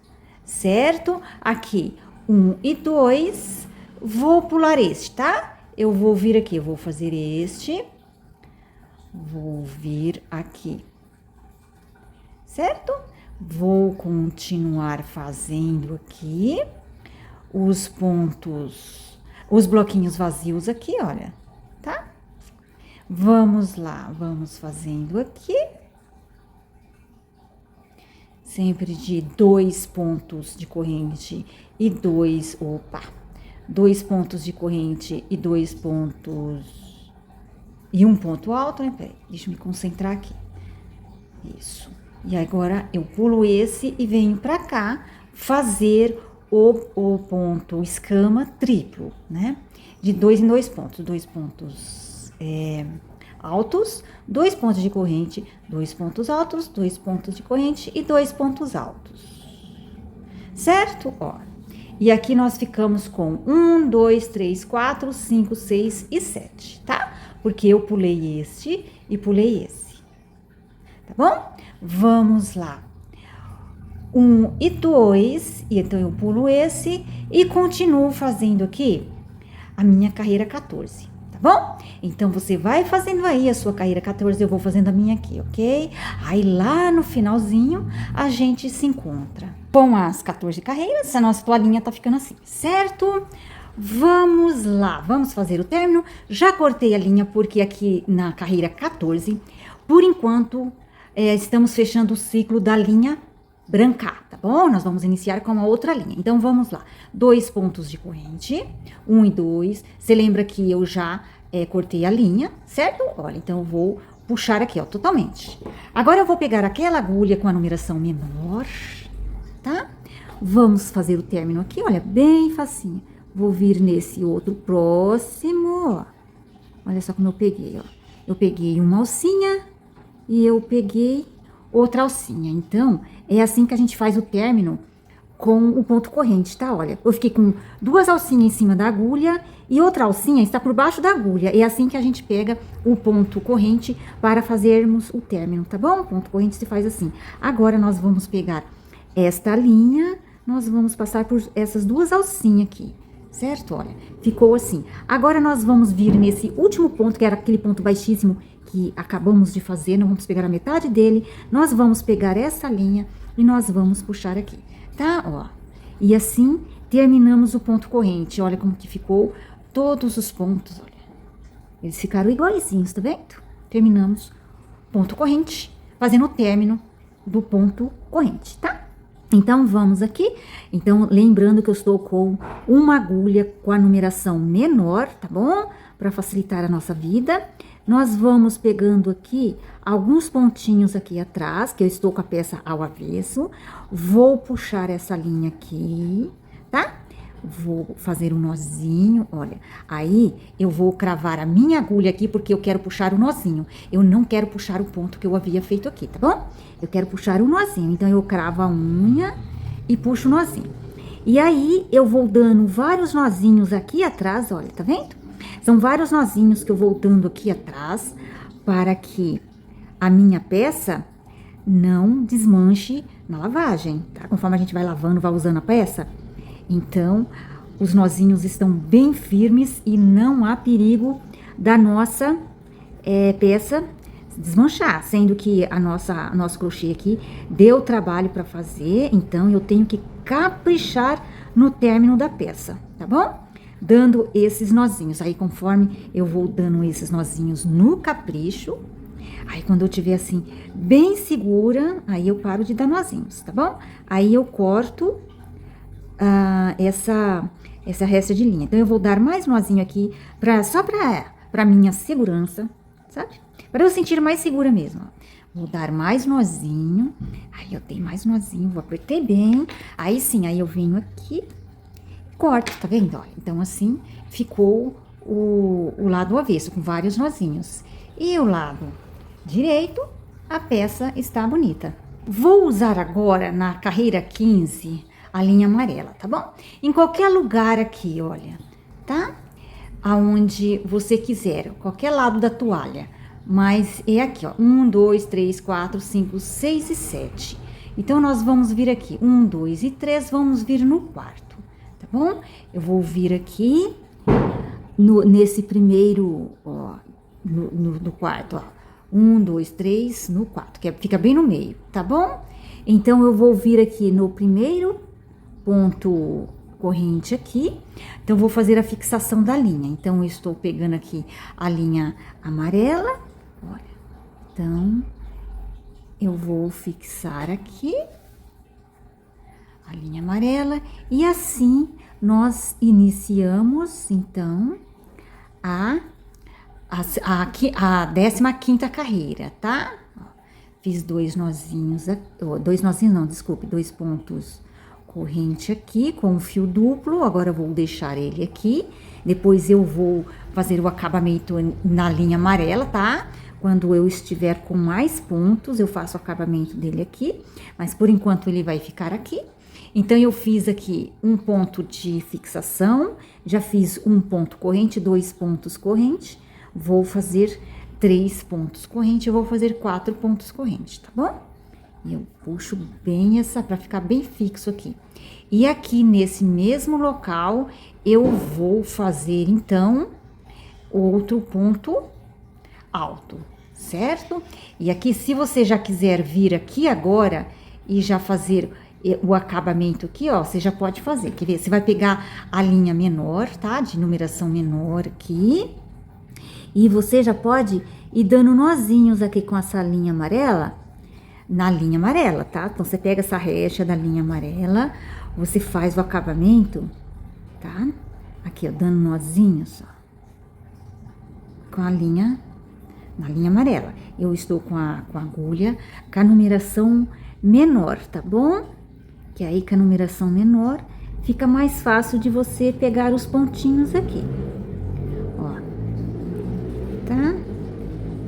certo? Aqui, 1 e 2, vou pular este, tá? Eu vou vir aqui, eu vou fazer este, vou vir aqui, certo? Vou continuar fazendo aqui os pontos, os bloquinhos vazios aqui, olha, tá? Vamos lá, vamos fazendo aqui. Sempre de 2 pontos de corrente e 2 pontos de corrente e 2 pontos e 1 ponto alto, né? Peraí, deixa eu me concentrar aqui. Isso. E agora eu pulo esse e venho pra cá fazer o ponto escama triplo, né? De 2 em 2 pontos. 2 pontos altos, 2 pontos de corrente, 2 pontos altos, 2 pontos de corrente e 2 pontos altos. Certo? Ó. E aqui nós ficamos com 1, 2, 3, 4, 5, 6 e 7, tá? Porque eu pulei este e pulei esse. Tá bom? Vamos lá. 1 e 2, e então eu pulo esse e continuo fazendo aqui a minha carreira 14, tá bom? Então, você vai fazendo aí a sua carreira 14, eu vou fazendo a minha aqui, ok? Aí, lá no finalzinho, a gente se encontra. Com as 14 carreiras, a nossa toalhinha tá ficando assim, certo? Vamos lá, vamos fazer o término. Já cortei a linha, porque aqui na carreira 14, por enquanto, estamos fechando o ciclo da linha branca, tá bom? Nós vamos iniciar com uma outra linha. Então, vamos lá. 2 pontos de corrente, 1 e 2. Você lembra que eu já cortei a linha, certo? Olha, então eu vou puxar aqui, ó, totalmente. Agora, eu vou pegar aquela agulha com a numeração menor, tá? Vamos fazer o término aqui, olha, bem facinho. Vou vir nesse outro próximo, ó. Olha só como eu peguei, ó. Eu peguei uma alcinha e eu peguei outra alcinha. Então, é assim que a gente faz o término com o ponto corrente, tá? Olha, eu fiquei com 2 alcinhas em cima da agulha e outra alcinha está por baixo da agulha. É assim que a gente pega o ponto corrente para fazermos o término, tá bom? O ponto corrente se faz assim. Agora, nós vamos pegar esta linha, nós vamos passar por essas 2 alcinhas aqui, certo? Olha, ficou assim. Agora, nós vamos vir nesse último ponto, que era aquele ponto baixíssimo que acabamos de fazer, nós vamos pegar a metade dele, nós vamos pegar essa linha e nós vamos puxar aqui, tá? Ó, e assim terminamos o ponto corrente. Olha como que ficou todos os pontos, olha. Eles ficaram iguaizinhos, tá vendo? Terminamos ponto corrente, fazendo o término do ponto corrente, tá? Então, vamos aqui. Então, lembrando que eu estou com uma agulha com a numeração menor, tá bom? Para facilitar a nossa vida. Nós vamos pegando aqui alguns pontinhos aqui atrás, que eu estou com a peça ao avesso. Vou puxar essa linha aqui, tá? Vou fazer um nozinho, olha. Aí, eu vou cravar a minha agulha aqui, porque eu quero puxar o nozinho. Eu não quero puxar o ponto que eu havia feito aqui, tá bom? Eu quero puxar o nozinho. Então, eu cravo a unha e puxo o nozinho. E aí, eu vou dando vários nozinhos aqui atrás, olha, tá vendo? São vários nozinhos que eu vou dando aqui atrás, para que a minha peça não desmanche na lavagem, tá? Conforme a gente vai lavando, vai usando a peça. Então, os nozinhos estão bem firmes e não há perigo da nossa peça desmanchar, sendo que nosso crochê aqui deu trabalho para fazer, então eu tenho que caprichar no término da peça, tá bom? Dando esses nozinhos, aí conforme eu vou dando esses nozinhos no capricho, aí quando eu tiver assim, bem segura, aí eu paro de dar nozinhos, tá bom? Aí eu corto essa resta de linha. Então, eu vou dar mais nozinho aqui, só pra minha segurança, sabe? Para eu sentir mais segura mesmo, ó. Vou dar mais nozinho, aí eu dei mais nozinho, vou apertar bem, aí sim, aí eu venho aqui, corto, tá vendo? Ó, então, assim, ficou o lado avesso, com vários nozinhos. E o lado direito, a peça está bonita. Vou usar agora, na carreira 15, a linha amarela, tá bom? Em qualquer lugar aqui, olha, tá? Aonde você quiser, qualquer lado da toalha. Mas é aqui, ó, 1, 2, 3, 4, 5, 6 e 7. Então, nós vamos vir aqui, 1, 2 e 3, vamos vir no quarto, tá bom? Eu vou vir aqui, nesse primeiro, ó, no quarto, ó. 1, 2, 3, no quarto, que fica bem no meio, tá bom? Então, eu vou vir aqui no primeiro ponto corrente aqui. Então, vou fazer a fixação da linha. Então, eu estou pegando aqui a linha amarela, olha. Então, eu vou fixar aqui a linha amarela e assim nós iniciamos, então, a 15ª carreira, tá? Fiz 2 nozinhos, dois nozinhos não, desculpe, 2 pontos corrente aqui com um fio duplo. Agora eu vou deixar ele aqui, depois eu vou fazer o acabamento na linha amarela, tá? Quando eu estiver com mais pontos, eu faço o acabamento dele aqui, mas por enquanto ele vai ficar aqui. Então, eu fiz aqui um ponto de fixação, já fiz um ponto corrente, 2 pontos corrente, vou fazer 3 pontos corrente, eu vou fazer 4 pontos corrente, tá bom? E eu puxo bem essa, pra ficar bem fixo aqui. E aqui, nesse mesmo local, eu vou fazer, então, outro ponto alto, certo? E aqui, se você já quiser vir aqui agora e já fazer o acabamento aqui, ó, você já pode fazer. Quer ver? Você vai pegar a linha menor, tá? De numeração menor aqui. E você já pode ir dando nozinhos aqui com essa linha amarela, na linha amarela, tá? Então, você pega essa recha da linha amarela, você faz o acabamento, tá? Aqui, ó, dando nozinhos, ó. Com a linha, na linha amarela. Eu estou com a agulha, com a numeração menor, tá bom? Que aí, com a numeração menor, fica mais fácil de você pegar os pontinhos aqui. Ó. Tá?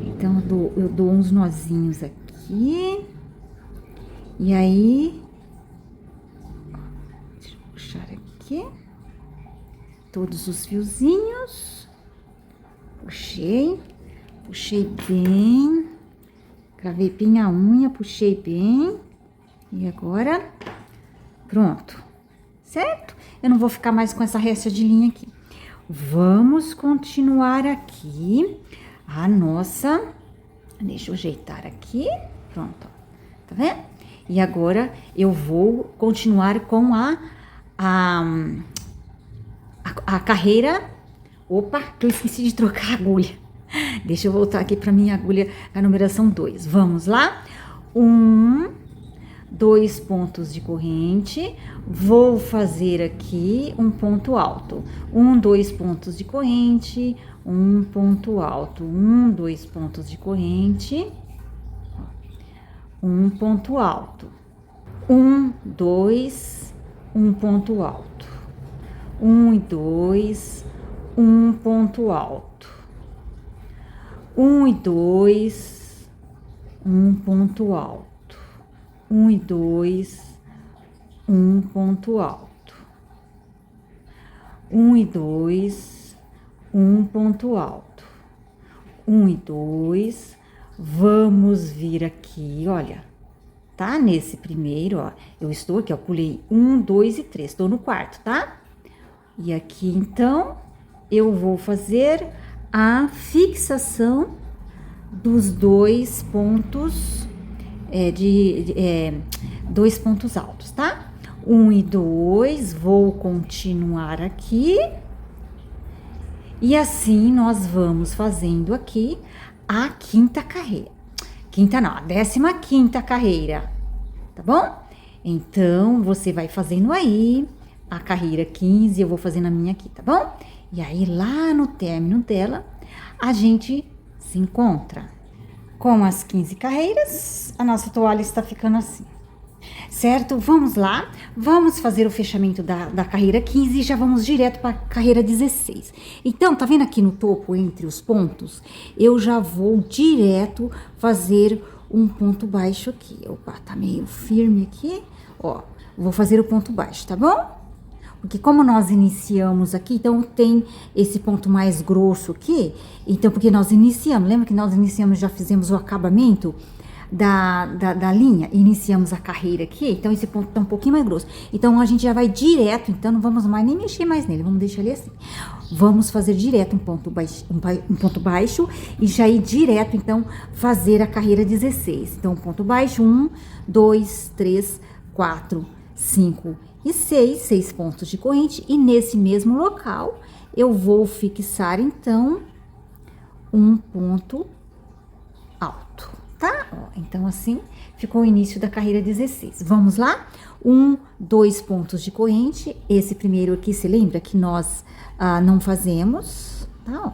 Então, eu dou uns nozinhos aqui. E aí... Deixa eu puxar aqui. Todos os fiozinhos. Puxei bem, cravei bem a unha, puxei bem, e agora, pronto, certo? Eu não vou ficar mais com essa resta de linha aqui. Vamos continuar aqui a nossa, deixa eu ajeitar aqui, pronto, tá vendo? E agora, eu vou continuar com a carreira. Opa, que eu esqueci de trocar a agulha. Deixa eu voltar aqui para minha agulha, a numeração 2. Vamos lá? 1, 2 pontos de corrente. Vou fazer aqui um ponto alto. 1, 2 pontos de corrente. Um ponto alto. 1, 2 pontos de corrente. Um ponto alto. 1, 2, um ponto alto. 1 e 2, um ponto alto. 1 e 2, um ponto alto. 1 e 2, um ponto alto. 1 e 2, um ponto alto. 1 e 2, vamos vir aqui, olha, tá? Nesse primeiro, ó, eu estou aqui, ó, pulei 1, 2 e 3, estou no quarto, tá? E aqui, então, eu vou fazer a fixação dos 2 pontos, 2 pontos altos, tá? 1 e 2, vou continuar aqui. E assim, nós vamos fazendo aqui a 5ª carreira. Quinta não, a 15ª carreira, tá bom? Então, você vai fazendo aí a carreira 15, eu vou fazendo a minha aqui, tá bom? E aí, lá no término dela, a gente se encontra. Com as 15 carreiras, a nossa toalha está ficando assim. Certo? Vamos lá, vamos fazer o fechamento da carreira 15 e já vamos direto para a carreira 16. Então, tá vendo aqui no topo, entre os pontos? Eu já vou direto fazer um ponto baixo aqui. Opa, tá meio firme aqui. Ó, vou fazer o ponto baixo, tá bom? Porque como nós iniciamos aqui, então tem esse ponto mais grosso aqui. Então, porque nós iniciamos, lembra que nós iniciamos, já fizemos o acabamento da linha, iniciamos a carreira aqui, então esse ponto tá um pouquinho mais grosso. Então, a gente já vai direto, então não vamos mais nem mexer mais nele, vamos deixar ele assim. Vamos fazer direto um ponto baixo e já ir direto, então, fazer a carreira 16. Então, ponto baixo, 1, 2, 3, 4, 5 e 6 pontos de corrente. E nesse mesmo local, eu vou fixar, então, um ponto alto. Tá? Ó, então, assim, ficou o início da carreira 16. Vamos lá? 1, 2 pontos de corrente. Esse primeiro aqui, se lembra que nós não fazemos, tá? Ó,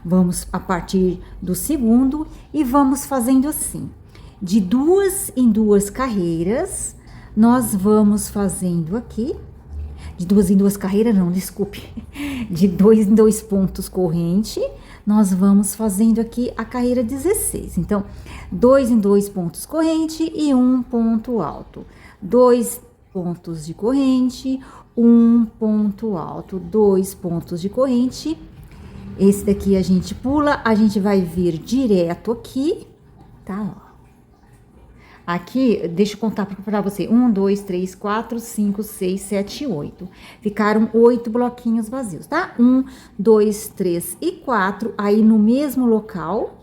vamos a partir do segundo e vamos fazendo assim. de 2 em 2 carreiras, nós vamos fazendo aqui, de 2 em 2 carreiras, não, desculpe, de 2 em 2 pontos corrente, nós vamos fazendo aqui a carreira 16. Então, 2 em 2 pontos corrente e 1 ponto alto. 2 pontos de corrente, 1 ponto alto, 2 pontos de corrente. Esse daqui a gente pula, a gente vai vir direto aqui, tá? Ó. Aqui, deixa eu contar para você. 1, 2, 3, 4, 5, 6, 7, 8. Ficaram 8 bloquinhos vazios, tá? 1, 2, 3 e 4. Aí, no mesmo local,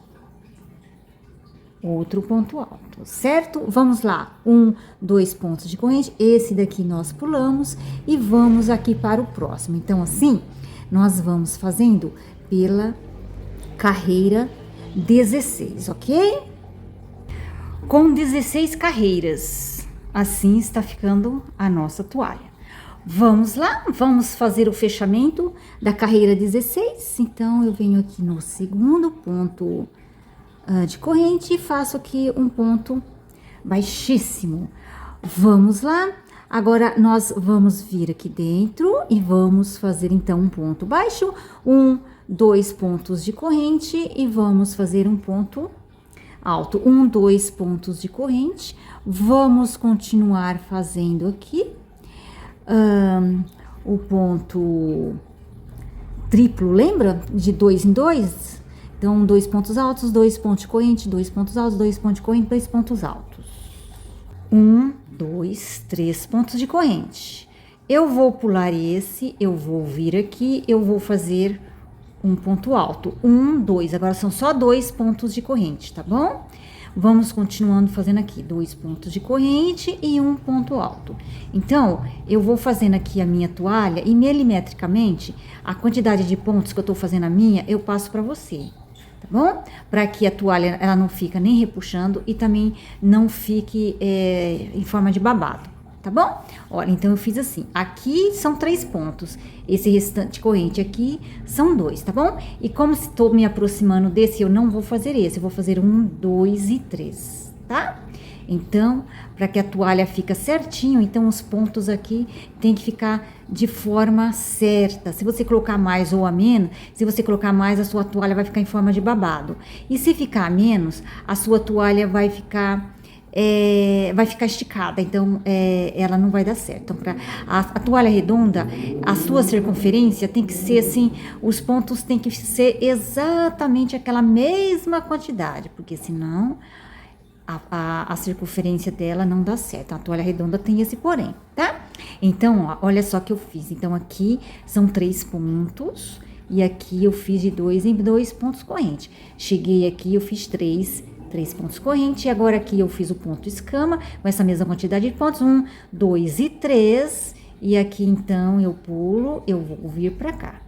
outro ponto alto, certo? Vamos lá. 1, 2 pontos de corrente. Esse daqui nós pulamos e vamos aqui para o próximo. Então, assim, nós vamos fazendo pela carreira 16, ok? Com 16 carreiras, assim está ficando a nossa toalha. Vamos lá, vamos fazer o fechamento da carreira 16. Então, eu venho aqui no segundo ponto de corrente e faço aqui um ponto baixíssimo. Vamos lá, agora nós vamos vir aqui dentro e vamos fazer então um ponto baixo, 1, 2 pontos de corrente e vamos fazer um ponto alto, 1, 2 pontos de corrente. Vamos continuar fazendo aqui o ponto triplo, lembra? De 2 em 2. Então, 2 pontos altos, 2 pontos de corrente, 2 pontos altos, 2 pontos de corrente, 2 pontos altos. 1, 2, 3 pontos de corrente. Eu vou pular esse, eu vou vir aqui, eu vou fazer um ponto alto, 1, 2, agora são só 2 pontos de corrente, tá bom? Vamos continuando fazendo aqui, 2 pontos de corrente e 1 ponto alto. Então, eu vou fazendo aqui a minha toalha e milimetricamente, a quantidade de pontos que eu tô fazendo a minha, eu passo pra você, tá bom? Para que a toalha, ela não fica nem repuxando e também não fique em forma de babado. Tá bom? Olha, então eu fiz assim, aqui são 3 pontos, esse restante corrente aqui são 2, tá bom? E como estou me aproximando desse, eu não vou fazer esse, eu vou fazer 1, 2 e 3, tá? Então, para que a toalha fique certinho, então os pontos aqui tem que ficar de forma certa. Se você colocar mais ou a menos, se você colocar mais, a sua toalha vai ficar em forma de babado. E se ficar a menos, a sua toalha vai ficar esticada, então ela não vai dar certo. Então, a toalha redonda, a sua circunferência tem que ser assim, os pontos tem que ser exatamente aquela mesma quantidade, porque senão a circunferência dela não dá certo. A toalha redonda tem esse porém, tá? Então, ó, olha só que eu fiz. Então, aqui são 3 pontos e aqui eu fiz de 2 em 2 pontos corrente. Cheguei aqui, eu fiz 3 pontos corrente, e agora aqui eu fiz o ponto escama, com essa mesma quantidade de pontos, 1, 2 e 3, e aqui então eu pulo, eu vou vir pra cá,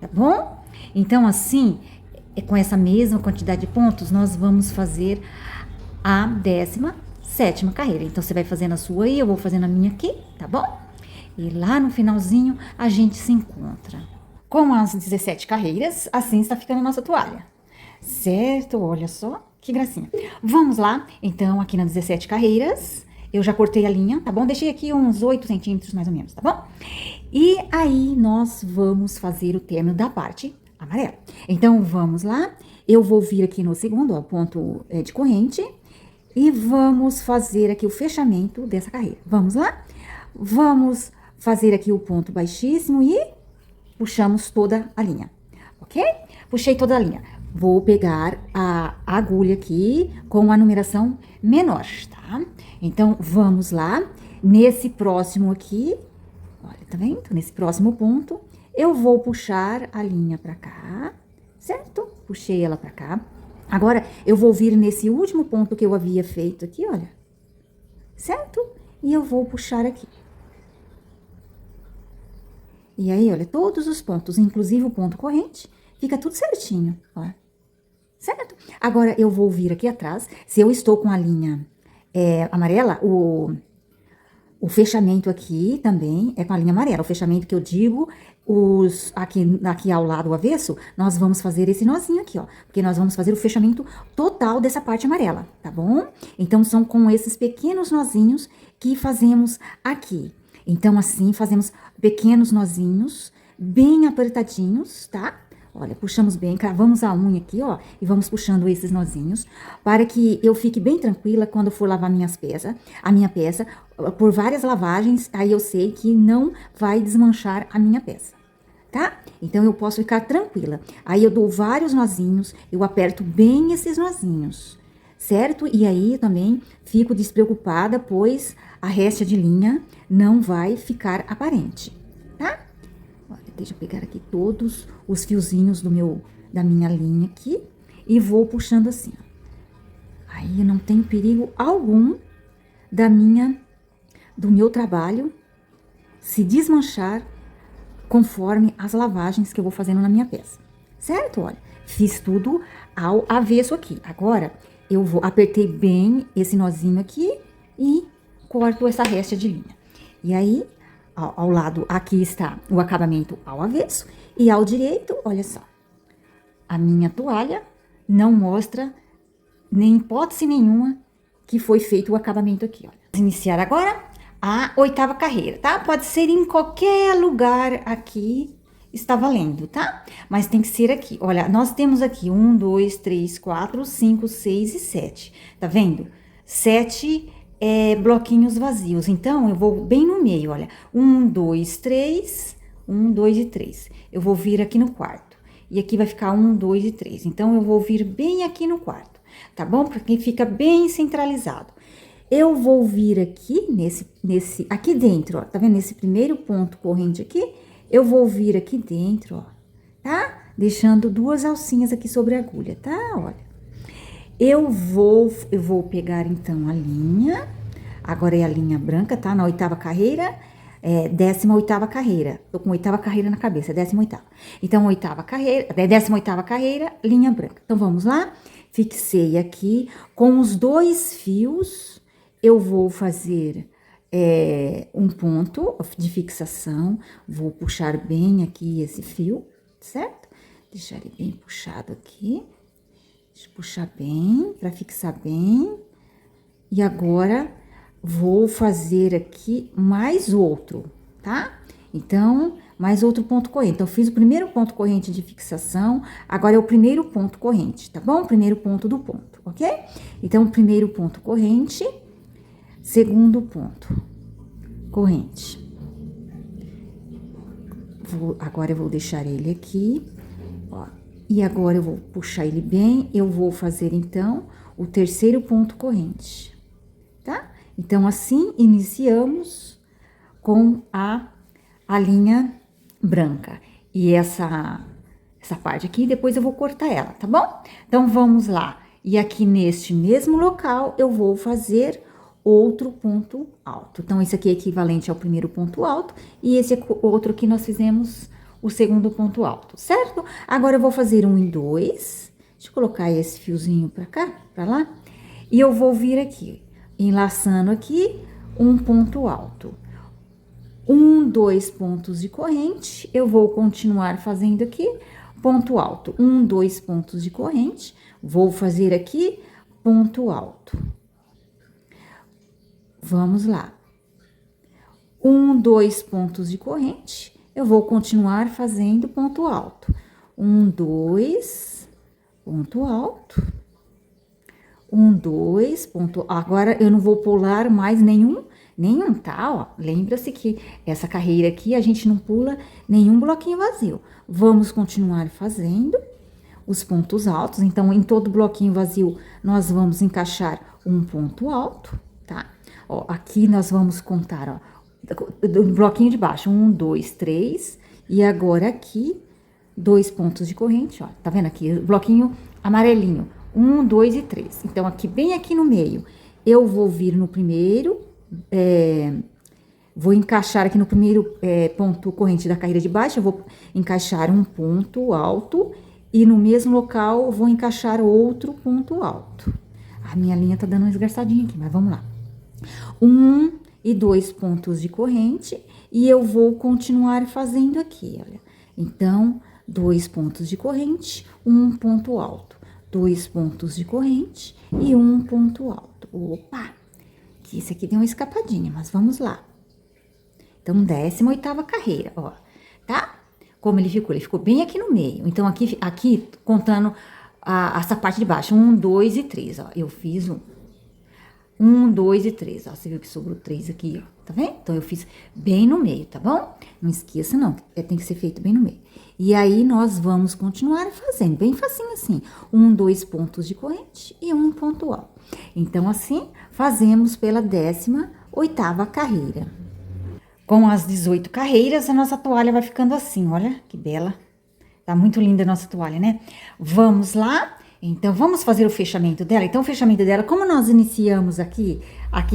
tá bom? Então assim, com essa mesma quantidade de pontos, nós vamos fazer a 17ª carreira. Então você vai fazendo a sua aí, eu vou fazendo a minha aqui, tá bom? E lá no finalzinho a gente se encontra. Com as 17 carreiras, assim está ficando a nossa toalha, certo? Olha só. Que gracinha. Vamos lá, então, aqui nas 17 carreiras, eu já cortei a linha, tá bom? Deixei aqui uns 8 centímetros, mais ou menos, tá bom? E aí, nós vamos fazer o término da parte amarela. Então, vamos lá, eu vou vir aqui no segundo, ó, ponto de corrente, e vamos fazer aqui o fechamento dessa carreira. Vamos lá? Vamos fazer aqui o ponto baixíssimo e puxamos toda a linha, ok? Puxei toda a linha. Vou pegar a agulha aqui com a numeração menor, tá? Então, vamos lá. Nesse próximo aqui, olha, tá vendo? Nesse próximo ponto, eu vou puxar a linha pra cá, certo? Puxei ela pra cá. Agora, eu vou vir nesse último ponto que eu havia feito aqui, olha. Certo? E eu vou puxar aqui. E aí, olha, todos os pontos, inclusive o ponto corrente, fica tudo certinho, ó. Certo? Agora, eu vou vir aqui atrás. Se eu estou com a linha amarela, O fechamento aqui também é com a linha amarela. O fechamento que eu digo, aqui ao lado, o avesso, nós vamos fazer esse nozinho aqui, ó. Porque nós vamos fazer o fechamento total dessa parte amarela, tá bom? Então, são com esses pequenos nozinhos que fazemos aqui. Então, assim, fazemos pequenos nozinhos, bem apertadinhos, tá? Olha, puxamos bem, cravamos a unha aqui, ó, e vamos puxando esses nozinhos, para que eu fique bem tranquila quando for lavar a minha peça, por várias lavagens, aí eu sei que não vai desmanchar a minha peça, tá? Então, eu posso ficar tranquila. Aí, eu dou vários nozinhos, eu aperto bem esses nozinhos, certo? E aí, também, fico despreocupada, pois a réstia de linha não vai ficar aparente, tá? Olha, deixa eu pegar aqui todos os fiozinhos da minha linha aqui e vou puxando assim, ó. Aí, não tem perigo algum do meu trabalho se desmanchar conforme as lavagens que eu vou fazendo na minha peça, certo? Olha, fiz tudo ao avesso aqui. Agora, apertei bem esse nozinho aqui e corto essa réstia de linha. E aí, ao lado, aqui está o acabamento ao avesso. E ao direito, olha só, a minha toalha não mostra, nem hipótese nenhuma, que foi feito o acabamento aqui, olha. Vamos iniciar agora a 8ª carreira, tá? Pode ser em qualquer lugar aqui, está valendo, tá? Mas tem que ser aqui. Olha, nós temos aqui 1, 2, 3, 4, 5, 6 e 7. Tá vendo? 7 bloquinhos vazios. Então, eu vou bem no meio, olha. 1, 2, 3, 1, 2 e 3. Eu vou vir aqui no quarto. E aqui vai ficar 1, 2 e 3. Então, eu vou vir bem aqui no quarto, tá bom? Porque fica bem centralizado. Eu vou vir aqui, aqui dentro, ó. Tá vendo? Nesse primeiro ponto corrente aqui, eu vou vir aqui dentro, ó. Tá? Deixando 2 alcinhas aqui sobre a agulha, tá? Olha. Eu vou pegar, então, a linha. Agora é a linha branca, tá? Na 8ª carreira, 18ª carreira. Tô com 8ª carreira na cabeça, 18ª. Então, 8ª carreira, 18ª carreira, linha branca. Então, vamos lá. Fixei aqui. Com os 2 fios, eu vou fazer um ponto de fixação. Vou puxar bem aqui esse fio, certo? Deixar ele bem puxado aqui. Deixa eu puxar bem, pra fixar bem. E agora, vou fazer aqui mais outro, tá? Então, mais outro ponto corrente. Então, eu fiz o primeiro ponto corrente de fixação, agora é o primeiro ponto corrente, tá bom? Primeiro ponto do ponto, ok? Então, primeiro ponto corrente, segundo ponto corrente. Agora, eu vou deixar ele aqui, ó. E agora, eu vou puxar ele bem, eu vou fazer, então, o terceiro ponto corrente, tá? Então, assim, iniciamos com a linha branca. E essa parte aqui, depois eu vou cortar ela, tá bom? Então, vamos lá. E aqui, neste mesmo local, eu vou fazer outro ponto alto. Então, esse aqui é equivalente ao primeiro ponto alto, e esse outro aqui nós fizemos o segundo ponto alto, certo? Agora, eu vou fazer 1 e 2. Deixa eu colocar esse fiozinho pra cá, pra lá. E eu vou vir aqui, enlaçando aqui, um ponto alto. 1, 2 pontos de corrente. Eu vou continuar fazendo aqui, ponto alto. 1, 2 pontos de corrente. Vou fazer aqui, ponto alto. Vamos lá. 1, 2 pontos de corrente. Eu vou continuar fazendo ponto alto. 1, 2, ponto alto. 1, 2, ponto. Agora, eu não vou pular mais nenhum, tá? Ó, lembra-se que essa carreira aqui, a gente não pula nenhum bloquinho vazio. Vamos continuar fazendo os pontos altos. Então, em todo bloquinho vazio, nós vamos encaixar um ponto alto, tá? Ó, aqui nós vamos contar, ó, do bloquinho de baixo, 1, 2, 3, e agora aqui, 2 pontos de corrente, ó, tá vendo aqui, o bloquinho amarelinho, 1, 2 e 3. Então, aqui, bem aqui no meio, eu vou vir no primeiro, vou encaixar aqui no primeiro ponto corrente da carreira de baixo, eu vou encaixar um ponto alto, e no mesmo local, eu vou encaixar outro ponto alto. A minha linha tá dando uma esgarçadinha aqui, mas vamos lá. 1 e 2 pontos de corrente, e eu vou continuar fazendo aqui, olha. Então, 2 pontos de corrente, um ponto alto, 2 pontos de corrente e um ponto alto. Opa! Que esse aqui deu uma escapadinha, mas vamos lá. Então, 18ª carreira, ó, tá? Como ele ficou bem aqui no meio. Então, aqui contando essa parte de baixo, 1, 2 e 3, ó, eu fiz 1, 2 e 3, ó, você viu que sobrou 3 aqui, ó, tá vendo? Então, eu fiz bem no meio, tá bom? Não esqueça, não, tem que ser feito bem no meio. E aí, nós vamos continuar fazendo, bem facinho assim, 1, 2 pontos de corrente e um ponto alto. Então, assim, fazemos pela 18ª carreira. Com as 18 carreiras, a nossa toalha vai ficando assim, olha que bela. Tá muito linda a nossa toalha, né? Vamos lá? Então, vamos fazer o fechamento dela. Então, o fechamento dela, como nós iniciamos aqui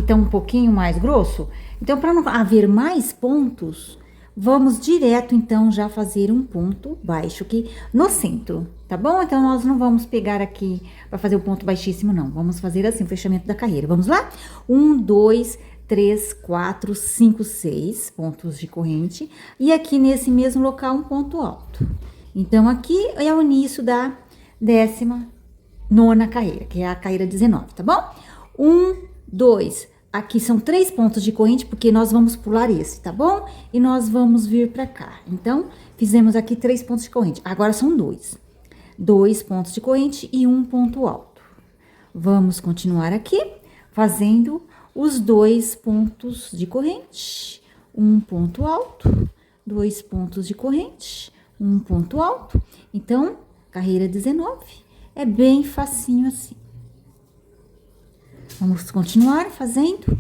tá um pouquinho mais grosso. Então, para não haver mais pontos, vamos direto, então, já fazer um ponto baixo aqui no centro, tá bom? Então, nós não vamos pegar aqui para fazer o ponto baixíssimo, não. Vamos fazer assim, o fechamento da carreira. Vamos lá? 1, 2, 3, 4, 5, 6 pontos de corrente. E aqui, nesse mesmo local, um ponto alto. Então, aqui é o início da 19ª carreira, que é a carreira 19, tá bom? 1, 2, aqui são 3 pontos de corrente, porque nós vamos pular esse, tá bom? E nós vamos vir pra cá. Então, fizemos aqui 3 pontos de corrente. Agora são 2. 2 pontos de corrente e um ponto alto. Vamos continuar aqui, fazendo os 2 pontos de corrente, um ponto alto, 2 pontos de corrente, um ponto alto. Então, carreira 19 é bem facinho assim. Vamos continuar fazendo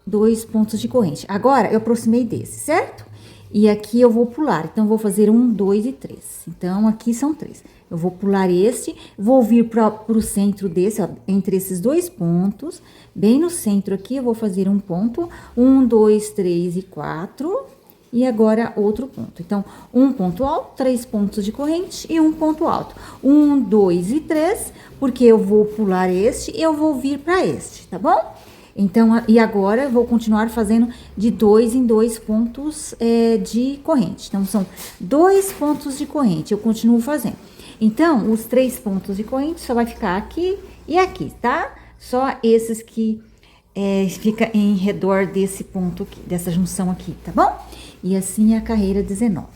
2 pontos de corrente. Agora, eu aproximei desse, certo? E aqui eu vou pular. Então, vou fazer 1, 2 e 3. Então, aqui são 3. Eu vou pular este, vou vir para o centro desse, ó, entre esses 2 pontos. Bem no centro aqui, eu vou fazer um ponto. 1, 2, 3 e 4. E agora, outro ponto. Então, um ponto alto, 3 pontos de corrente e um ponto alto. 1, 2 e 3, porque eu vou pular este e eu vou vir para este, tá bom? Então, e agora eu vou continuar fazendo de 2 em 2 pontos de corrente. Então, são 2 pontos de corrente, eu continuo fazendo. Então, os 3 pontos de corrente só vai ficar aqui e aqui, tá? Só esses que fica em redor desse ponto aqui, dessa junção aqui, tá bom? E assim é a carreira 19.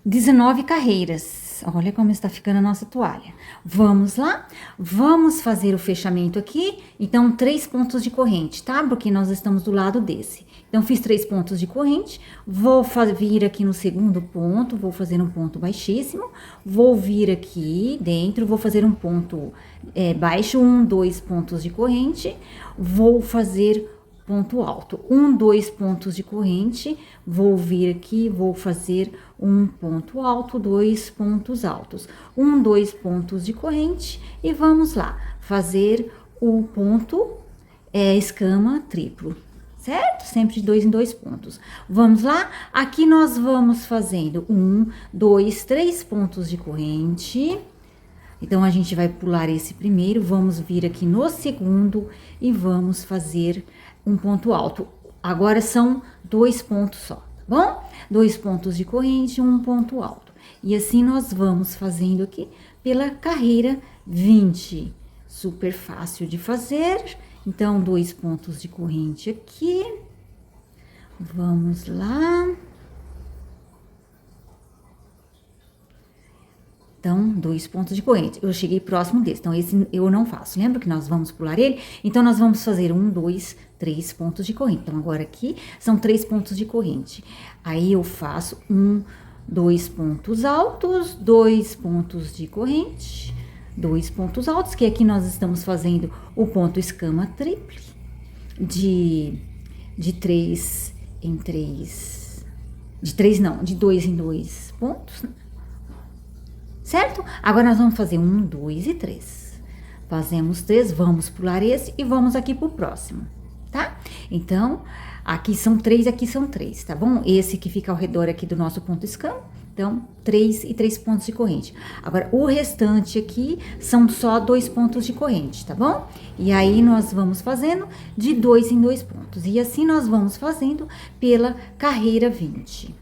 19 carreiras. Olha como está ficando a nossa toalha. Vamos lá? Vamos fazer o fechamento aqui. Então, 3 pontos de corrente, tá? Porque nós estamos do lado desse. Então, fiz 3 pontos de corrente. Vou vir aqui no segundo ponto. Vou fazer um ponto baixíssimo. Vou vir aqui dentro. Vou fazer um ponto baixo. 1, 2 pontos de corrente. Vou fazer ponto alto, 1, 2 pontos de corrente, vou vir aqui, vou fazer um ponto alto, 2 pontos altos, 1, 2 pontos de corrente e vamos lá, fazer o ponto escama triplo, certo? Sempre de 2 em 2 pontos. Vamos lá? Aqui nós vamos fazendo 1, 2, 3 pontos de corrente. Então, a gente vai pular esse primeiro, vamos vir aqui no segundo e vamos fazer um ponto alto. Agora, são 2 pontos só, tá bom? 2 pontos de corrente, um ponto alto. E assim, nós vamos fazendo aqui pela carreira 20. Super fácil de fazer. Então, 2 pontos de corrente aqui. Vamos lá. Então, 2 pontos de corrente. Eu cheguei próximo desse. Então, esse eu não faço. Lembra que nós vamos pular ele? Então, nós vamos fazer 1, 2, 3 pontos de corrente. Então, agora aqui são 3 pontos de corrente. Aí, eu faço 1, 2 pontos altos, 2 pontos de corrente, 2 pontos altos, que aqui nós estamos fazendo o ponto escama triplo de 3 em 3. De 3 não, de 2 em 2 pontos, né? Certo? Agora, nós vamos fazer 1, 2 e 3. Fazemos 3, vamos pular esse e vamos aqui pro próximo, tá? Então, aqui são 3, aqui são 3, tá bom? Esse que fica ao redor aqui do nosso ponto escama. Então, 3 e 3 pontos de corrente. Agora, o restante aqui são só 2 pontos de corrente, tá bom? E aí, nós vamos fazendo de 2 em 2 pontos. E assim, nós vamos fazendo pela carreira 20.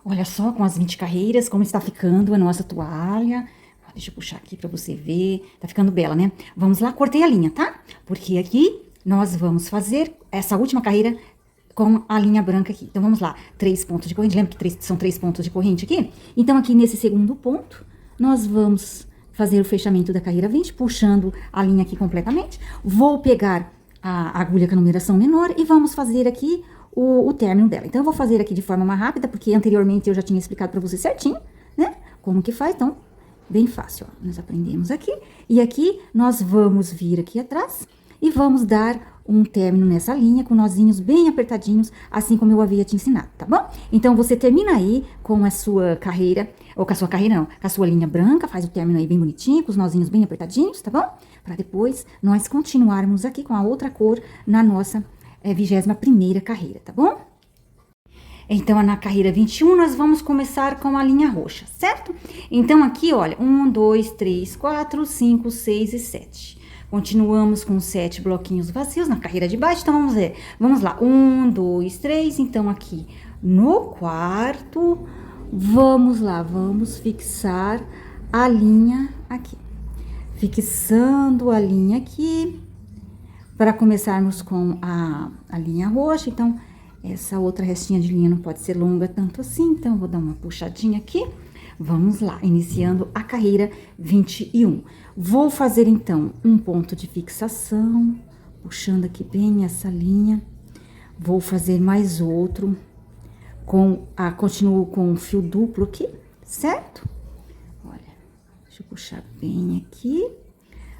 Olha só, com as 20 carreiras, como está ficando a nossa toalha. Deixa eu puxar aqui pra você ver. Tá ficando bela, né? Vamos lá, cortei a linha, tá? Porque aqui, nós vamos fazer essa última carreira com a linha branca aqui. Então, vamos lá. 3 pontos de corrente. Lembra que são 3 pontos de corrente aqui? Então, aqui nesse segundo ponto, nós vamos fazer o fechamento da carreira 20, puxando a linha aqui completamente. Vou pegar a agulha com a numeração menor e vamos fazer aqui o término dela. Então, eu vou fazer aqui de forma mais rápida, porque anteriormente eu já tinha explicado pra você certinho, né? Como que faz, então, bem fácil, ó. Nós aprendemos aqui. E aqui, nós vamos vir aqui atrás e vamos dar um término nessa linha, com nozinhos bem apertadinhos, assim como eu havia te ensinado, tá bom? Então, você termina aí com a sua carreira, ou com a sua carreira não, com a sua linha branca, faz o término aí bem bonitinho, com os nozinhos bem apertadinhos, tá bom? Para depois, nós continuarmos aqui com a outra cor na nossa 21ª carreira, tá bom? Então, na carreira 21, nós vamos começar com a linha roxa, certo? Então, aqui, olha, 1, 2, 3, 4, 5, 6 e 7. Continuamos com 7 bloquinhos vazios na carreira de baixo, então vamos ver. Vamos lá, 1, 2, 3, então aqui no quarto, vamos lá, vamos fixar a linha aqui. Fixando a linha aqui, para começarmos com a linha roxa, então essa outra restinha de linha não pode ser longa tanto assim, então vou dar uma puxadinha aqui. Vamos lá, iniciando a carreira 21. Vou fazer, então, um ponto de fixação, puxando aqui bem essa linha. Vou fazer mais outro, continuo com um fio duplo aqui, certo? Olha, deixa eu puxar bem aqui.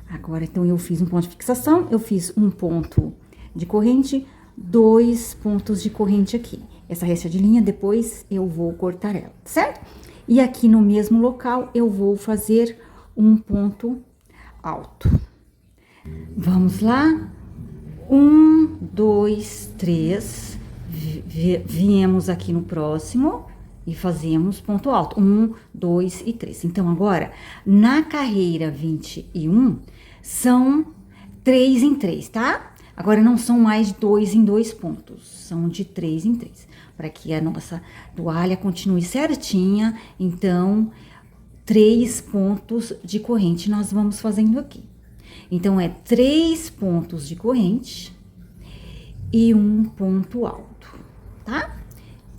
Agora, então, eu fiz um ponto de fixação, eu fiz um ponto de corrente, 2 pontos de corrente aqui. Essa resta de linha, depois eu vou cortar ela, certo? E aqui no mesmo local, eu vou fazer um ponto alto. Vamos lá. 1, 2, 3. Viemos aqui no próximo e fazemos ponto alto. 1, 2 e 3. Então, agora, na carreira 21, são 3 em 3, tá? Agora, não são mais 2 em 2 pontos, são de 3 em 3. Para que a nossa toalha continue certinha, então, 3 pontos de corrente nós vamos fazendo aqui. Então, é 3 pontos de corrente e um ponto alto, tá?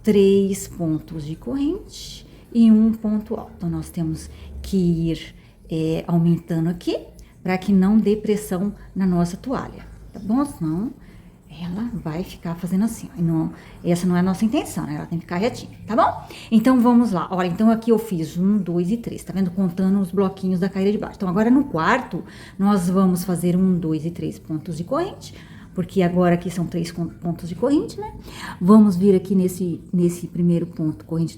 3 pontos de corrente e um ponto alto. Então, nós temos que ir aumentando aqui, para que não dê pressão na nossa toalha, tá bom? Senão, ela vai ficar fazendo assim, ó. Não, essa não é a nossa intenção, né? Ela tem que ficar retinha, tá bom? Então, vamos lá. Olha, então aqui eu fiz 1, 2 e 3, tá vendo? Contando os bloquinhos da carreira de baixo. Então, agora no quarto, nós vamos fazer 1, 2 e 3 pontos de corrente, porque agora aqui são 3 pontos de corrente, né? Vamos vir aqui nesse primeiro ponto corrente,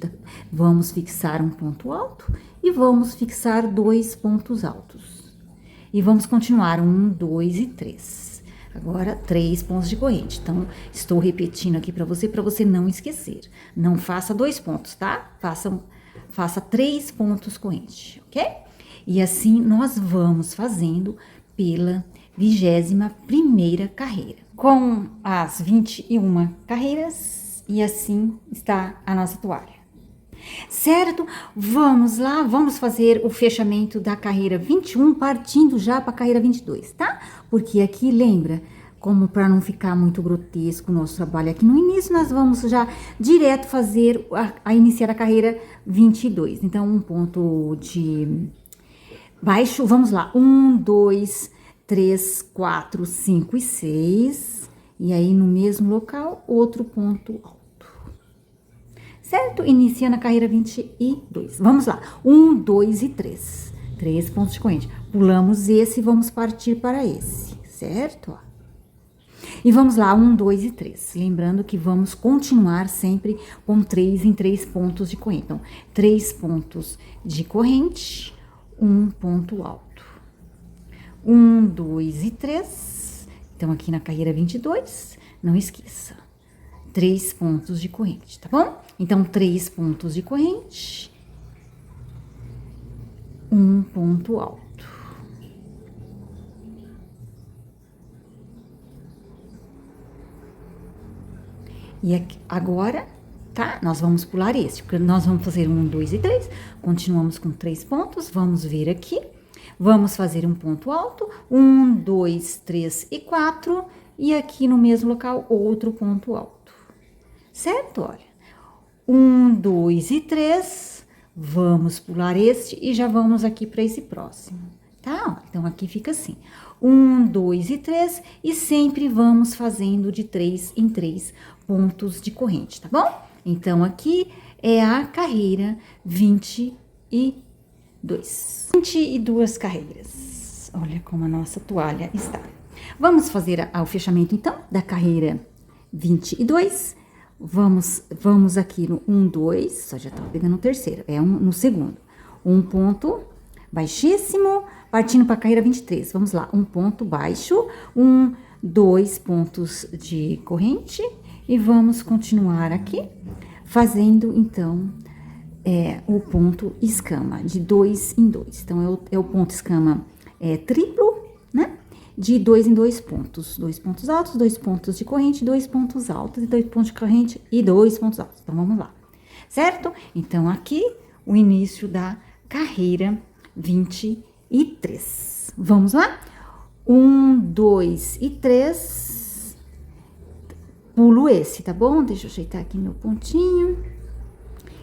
vamos fixar um ponto alto e vamos fixar 2 pontos altos. E vamos continuar 1, 2 e 3. Agora, 3 pontos de corrente. Então, estou repetindo aqui para você não esquecer. Não faça 2 pontos, tá? Faça 3 pontos corrente, ok? E assim, nós vamos fazendo pela 21ª carreira. Com as 21 carreiras, e assim está a nossa toalha. Certo? Vamos lá, vamos fazer o fechamento da carreira 21, partindo já para a carreira 22, tá? Porque aqui, lembra, como para não ficar muito grotesco o nosso trabalho aqui no início, nós vamos já direto fazer, iniciar a carreira 22. Então, um ponto de baixo, vamos lá, 1, 2, 3, 4, 5 e 6. E aí, no mesmo local, outro ponto alto. Certo? Iniciando a carreira 22. Vamos lá. 1, 2 e 3. 3 pontos de corrente. Pulamos esse e vamos partir para esse. Certo? Ó. E vamos lá. 1, 2 e 3. Lembrando que vamos continuar sempre com 3 em 3 pontos de corrente. Então, 3 pontos de corrente, um ponto alto. 1, 2 e 3. Então, aqui na carreira 22, não esqueça. 3 pontos de corrente, tá bom? Então, 3 pontos de corrente um ponto alto. E aqui, agora, tá? Nós vamos pular esse, porque nós vamos fazer 1, 2 e 3. Continuamos com 3 pontos, vamos vir aqui. Vamos fazer um ponto alto, 1, 2, 3 e 4. E aqui no mesmo local, outro ponto alto. Certo? Olha. 1, 2 e 3. Vamos pular este e já vamos aqui para esse próximo. Tá? Então, aqui fica assim. 1, 2 e 3. E sempre vamos fazendo de 3 em 3 pontos de corrente, tá bom? Então, aqui é a carreira 22. 22 carreiras. Olha como a nossa toalha está. Vamos fazer o fechamento, então, da carreira 22. Vamos aqui no 1, 2, só já tava pegando o terceiro, no segundo. Um ponto baixíssimo, partindo para a carreira 23. Vamos lá, um ponto baixo, 2 pontos de corrente. E vamos continuar aqui, fazendo, então, o ponto escama, de 2 em 2. Então, é o ponto escama triplo, né? De 2 em 2 pontos. 2 pontos altos, 2 pontos de corrente, 2 pontos altos, e 2 pontos de corrente e 2 pontos altos. Então, vamos lá. Certo? Então, aqui, o início da carreira 23. Vamos lá? 1, 2 e 3. Pulo esse, tá bom? Deixa eu ajeitar aqui meu pontinho.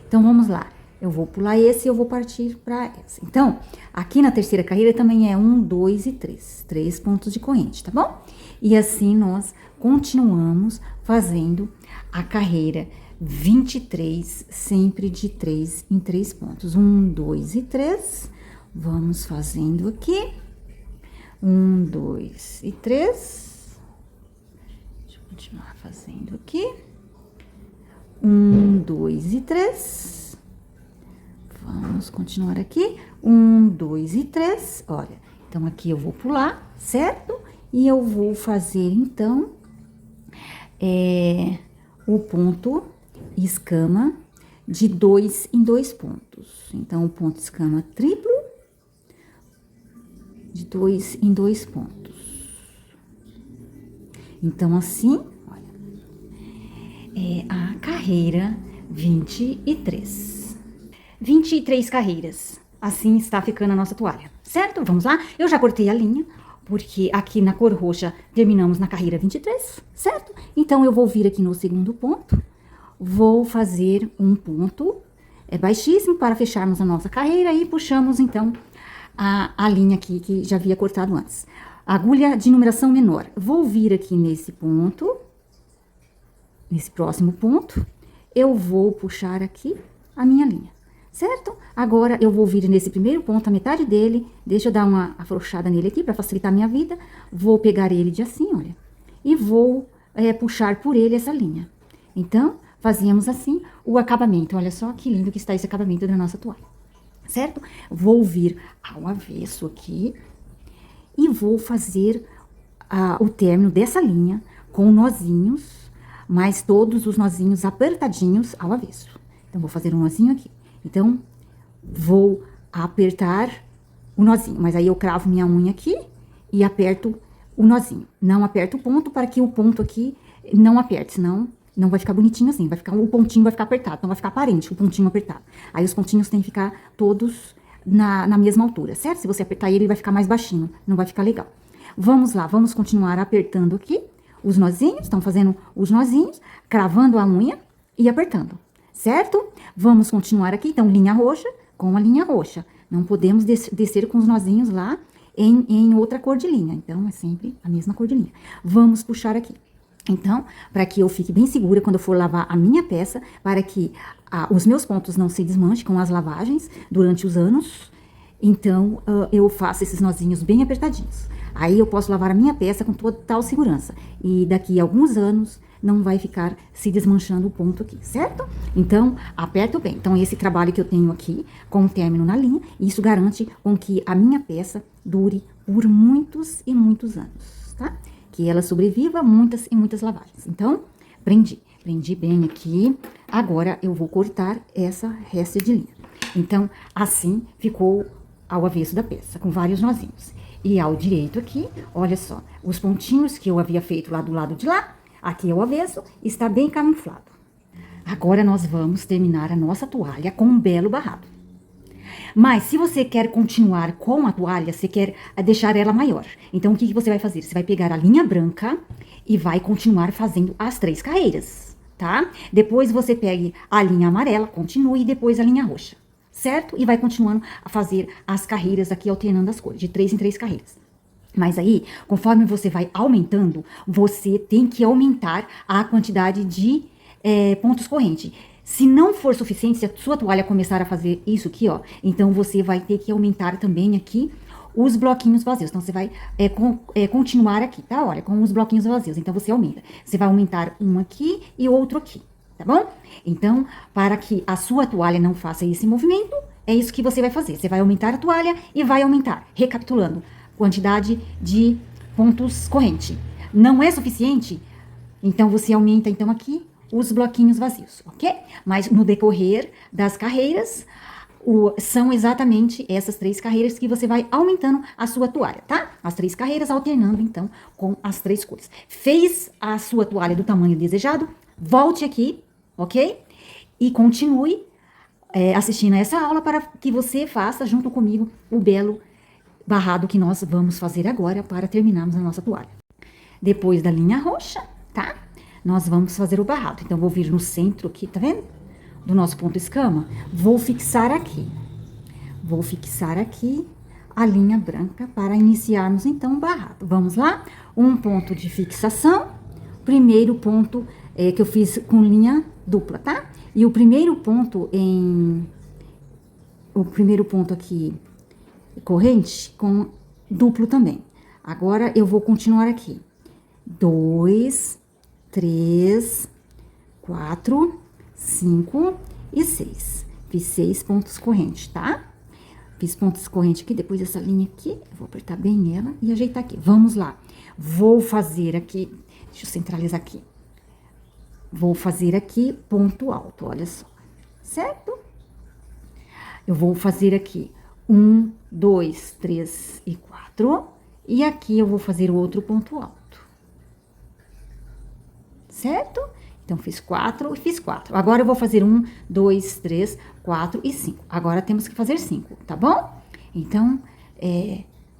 Então, vamos lá. Eu vou pular esse e eu vou partir para essa. Então, aqui na terceira carreira também é 1, 2 e 3. 3 pontos de corrente, tá bom? E assim nós continuamos fazendo a carreira 23, sempre de 3 em 3 pontos. 1, 2 e 3. Vamos fazendo aqui. 1, 2 e 3. Continuar fazendo aqui. 1, 2 e 3. Vamos continuar aqui. 1, 2 e 3. Olha, então aqui eu vou pular, certo? E eu vou fazer, então, o ponto escama de 2 em 2 pontos. Então, o ponto escama triplo de 2 em 2 pontos. Então, assim, olha, é a carreira 23. 23 carreiras. Assim está ficando a nossa toalha, certo? Vamos lá? Eu já cortei a linha, porque aqui na cor roxa terminamos na carreira 23, certo? Então, eu vou vir aqui no segundo ponto, vou fazer um ponto baixíssimo para fecharmos a nossa carreira e puxamos, então, a linha aqui que já havia cortado antes. Agulha de numeração menor. Vou vir aqui nesse ponto, nesse próximo ponto, eu vou puxar aqui a minha linha, certo? Agora, eu vou vir nesse primeiro ponto, a metade dele, deixa eu dar uma afrouxada nele aqui para facilitar a minha vida, vou pegar ele de assim, olha, e vou puxar por ele essa linha. Então, fazíamos assim o acabamento, olha só que lindo que está esse acabamento da nossa toalha, certo? Vou vir ao avesso aqui, e vou fazer o término dessa linha com nozinhos, mas todos os nozinhos apertadinhos ao avesso. Então, vou fazer um nozinho aqui. Então, vou apertar o nozinho, mas aí eu cravo minha unha aqui e aperto o nozinho. Não aperto o ponto para que o ponto aqui não aperte, senão não vai ficar bonitinho assim, o pontinho vai ficar apertado, não vai ficar aparente o pontinho apertado. Aí os pontinhos têm que ficar todos na mesma altura, certo? Se você apertar ele vai ficar mais baixinho, não vai ficar legal. Vamos lá, vamos continuar apertando aqui os nozinhos, estão fazendo os nozinhos, cravando a unha e apertando, certo? Vamos continuar aqui, então, linha roxa com a linha roxa. Não podemos descer com os nozinhos lá em outra cor de linha, então, é sempre a mesma cor de linha. Vamos puxar aqui. Então, para que eu fique bem segura quando eu for lavar a minha peça, para que os meus pontos não se desmanchem com as lavagens durante os anos, então eu faço esses nozinhos bem apertadinhos. Aí eu posso lavar a minha peça com total segurança. E daqui a alguns anos não vai ficar se desmanchando o ponto aqui, certo? Então, aperto bem. Então, esse trabalho que eu tenho aqui, com o término na linha, isso garante com que a minha peça dure por muitos e muitos anos, tá? Que ela sobreviva muitas e muitas lavagens. Então, prendi bem aqui. Agora, eu vou cortar essa resta de linha. Então, assim ficou ao avesso da peça, com vários nozinhos. E ao direito aqui, olha só, os pontinhos que eu havia feito lá do lado de lá, aqui é o avesso, está bem camuflado. Agora nós vamos terminar a nossa toalha com um belo barrado. Mas se você quer continuar com a toalha, você quer deixar ela maior. Então, o que você vai fazer? Você vai pegar a linha branca e vai continuar fazendo as 3 carreiras, tá? Depois você pegue a linha amarela, continue, e depois a linha roxa, certo? E vai continuando a fazer as carreiras aqui, alternando as cores, de 3 em 3 carreiras. Mas aí, conforme você vai aumentando, você tem que aumentar a quantidade de pontos corrente. Se não for suficiente, se a sua toalha começar a fazer isso aqui, ó, então você vai ter que aumentar também aqui os bloquinhos vazios. Então, você vai continuar aqui, tá? Olha, com os bloquinhos vazios. Então, você aumenta. Você vai aumentar um aqui e outro aqui, tá bom? Então, para que a sua toalha não faça esse movimento, é isso que você vai fazer. Você vai aumentar a toalha e vai aumentar, recapitulando, quantidade de pontos corrente. Não é suficiente? Então, você aumenta, então, aqui os bloquinhos vazios, ok? Mas no decorrer das carreiras, são exatamente essas 3 carreiras que você vai aumentando a sua toalha, tá? As 3 carreiras alternando, então, com as 3 cores. Fez a sua toalha do tamanho desejado? Volte aqui, ok? E continue assistindo a essa aula para que você faça, junto comigo, o belo barrado que nós vamos fazer agora para terminarmos a nossa toalha. Depois da linha roxa, tá? Nós vamos fazer o barrado. Então, vou vir no centro aqui, tá vendo? Do nosso ponto escama. Vou fixar aqui. Vou fixar aqui a linha branca para iniciarmos, então, o barrado. Vamos lá? Um ponto de fixação. Primeiro ponto que eu fiz com linha dupla, tá? E o primeiro ponto aqui, corrente, com duplo também. Agora, eu vou continuar aqui. 2, 3, 4, 5 e 6. Fiz 6 pontos correntes, tá? Fiz pontos correntes aqui, depois essa linha aqui, eu vou apertar bem ela e ajeitar aqui. Vamos lá. Vou fazer aqui, deixa eu centralizar aqui. Vou fazer aqui ponto alto, olha só, certo? Eu vou fazer aqui 1, 2, 3 e 4. E aqui eu vou fazer o outro ponto alto. Certo? Então, fiz 4 e fiz 4. Agora, eu vou fazer 1, 2, 3, 4 e 5. Agora, temos que fazer 5, tá bom? Então,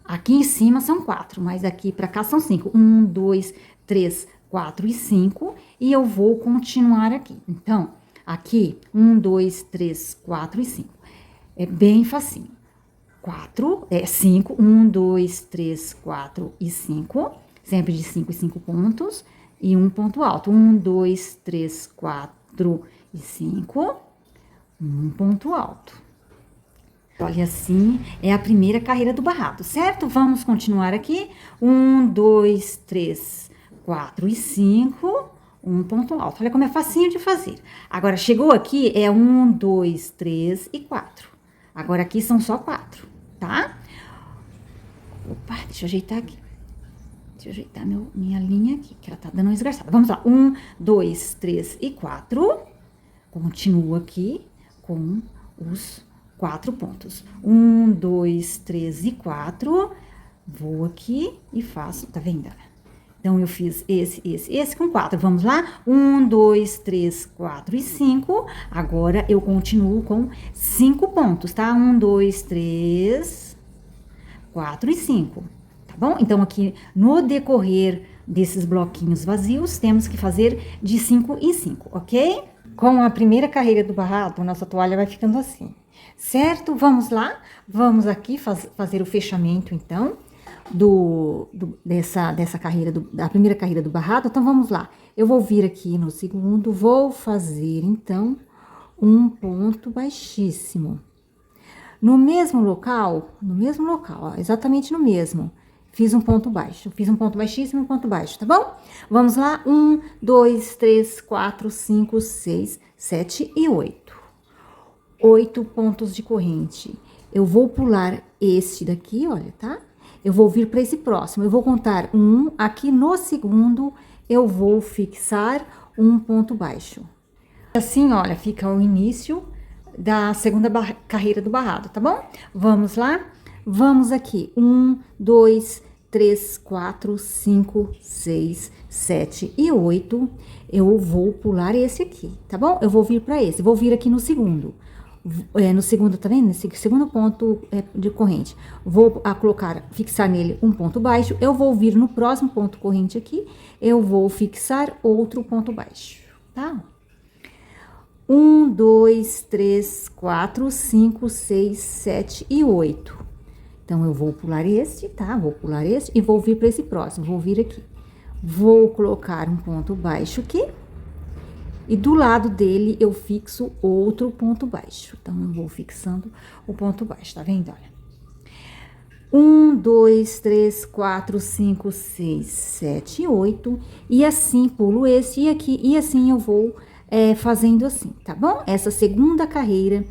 aqui em cima são 4, mas aqui pra cá são 5. 1, 2, 3, 4 e 5. E eu vou continuar aqui. Então, aqui, 1, 2, 3, 4 e 5. É bem facinho. 5. 1, 2, 3, 4 e 5. Sempre de 5 e 5 pontos. E um ponto alto. 1, 2, 3, 4 e 5. Um ponto alto. Olha, assim é a primeira carreira do barrado, certo? Vamos continuar aqui. 1, 2, 3, 4 e 5. Um ponto alto. Olha como é facinho de fazer. Agora, chegou aqui, é 1, 2, 3 e 4. Agora, aqui são só 4, tá? Opa, deixa eu ajeitar aqui. Deixa eu ajeitar minha linha aqui, que ela tá dando uma esgarçada. Vamos lá. 1, 2, 3 e 4. Continuo aqui com os 4 pontos. 1, 2, 3 e 4. Vou aqui e faço, tá vendo? Então, eu fiz esse com 4. Vamos lá? 1, 2, 3, 4 e 5. Agora, eu continuo com 5 pontos, tá? 1, 2, 3, 4 e 5. Tá bom? Então, aqui no decorrer desses bloquinhos vazios, temos que fazer de 5 em 5, ok? Com a primeira carreira do barrado, nossa toalha vai ficando assim, certo? Vamos lá? Vamos aqui fazer o fechamento, então, dessa carreira, da primeira carreira do barrado. Então, vamos lá. Eu vou vir aqui no segundo, vou fazer, então, um ponto baixíssimo. No mesmo local, ó, exatamente no mesmo. Fiz um ponto baixo, fiz um ponto baixíssimo, um ponto baixo, tá bom? Vamos lá, 1, 2, 3, 4, 5, 6, 7 e 8. 8 pontos de corrente. Eu vou pular este daqui, olha, tá? Eu vou vir para esse próximo, eu vou contar 1, aqui no segundo, eu vou fixar um ponto baixo. Assim, olha, fica o início da segunda carreira do barrado, tá bom? Vamos lá? Vamos aqui, 1, 2, 3, 4, 5, 6, 7 e 8. Eu vou pular esse aqui, tá bom? Eu vou vir para esse, vou vir aqui no segundo. No segundo, tá vendo? Nesse segundo ponto de corrente. Vou colocar, fixar nele um ponto baixo. Eu vou vir no próximo ponto corrente aqui. Eu vou fixar outro ponto baixo, tá? 1, 2, 3, 4, 5, 6, 7 e 8. Então, eu vou pular este, tá? Vou pular este e vou vir para esse próximo. Vou vir aqui. Vou colocar um ponto baixo aqui. E do lado dele, eu fixo outro ponto baixo. Então, eu vou fixando o ponto baixo, tá vendo? Olha. 1, 2, 3, 4, 5, 6, 7 e 8. E assim, pulo esse e aqui. E assim, eu vou fazendo assim, tá bom? Essa segunda carreira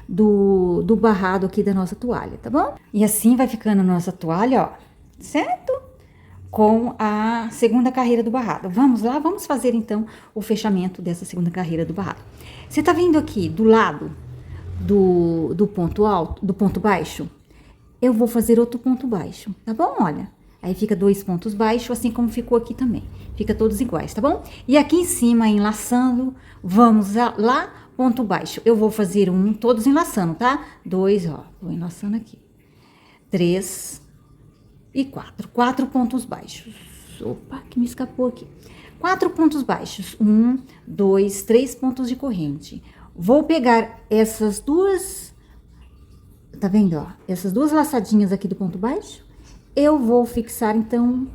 do barrado aqui da nossa toalha, tá bom? E assim vai ficando a nossa toalha, ó, certo? Com a segunda carreira do barrado. Vamos lá, vamos fazer então o fechamento dessa segunda carreira do barrado. Você tá vendo aqui do lado do ponto alto, do ponto baixo? Eu vou fazer outro ponto baixo, tá bom? Olha, aí fica 2 pontos baixos, assim como ficou aqui também. Fica todos iguais, tá bom? E aqui em cima, enlaçando, vamos lá, ponto baixo. Eu vou fazer todos enlaçando, tá? 2, ó, vou enlaçando aqui. 3 e 4. 4 pontos baixos. Opa, que me escapou aqui. 4 pontos baixos. 1, 2, 3 pontos de corrente. Vou pegar essas duas, tá vendo, ó? Essas duas laçadinhas aqui do ponto baixo. Eu vou fixar, então,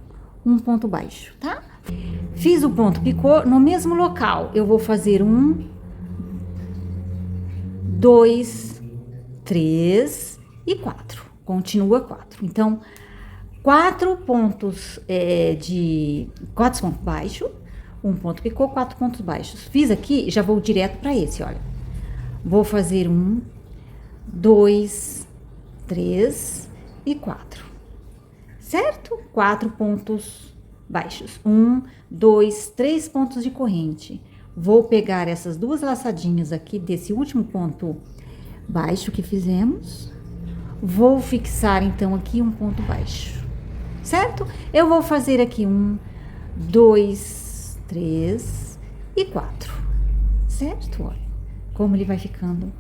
um ponto baixo, tá? Fiz o ponto picô, no mesmo local, eu vou fazer 1, 2, 3 e 4. Continua 4. Então, 4 pontos de 4 pontos baixos, um ponto picô, 4 pontos baixos. Fiz aqui, já vou direto para esse, olha. Vou fazer 1, 2, 3 e 4. Certo? 4 pontos baixos. 1, 2, 3 pontos de corrente. Vou pegar essas duas laçadinhas aqui desse último ponto baixo que fizemos. Vou fixar, então, aqui um ponto baixo. Certo? Eu vou fazer aqui 1, 2, 3 e 4. Certo? Olha como ele vai ficando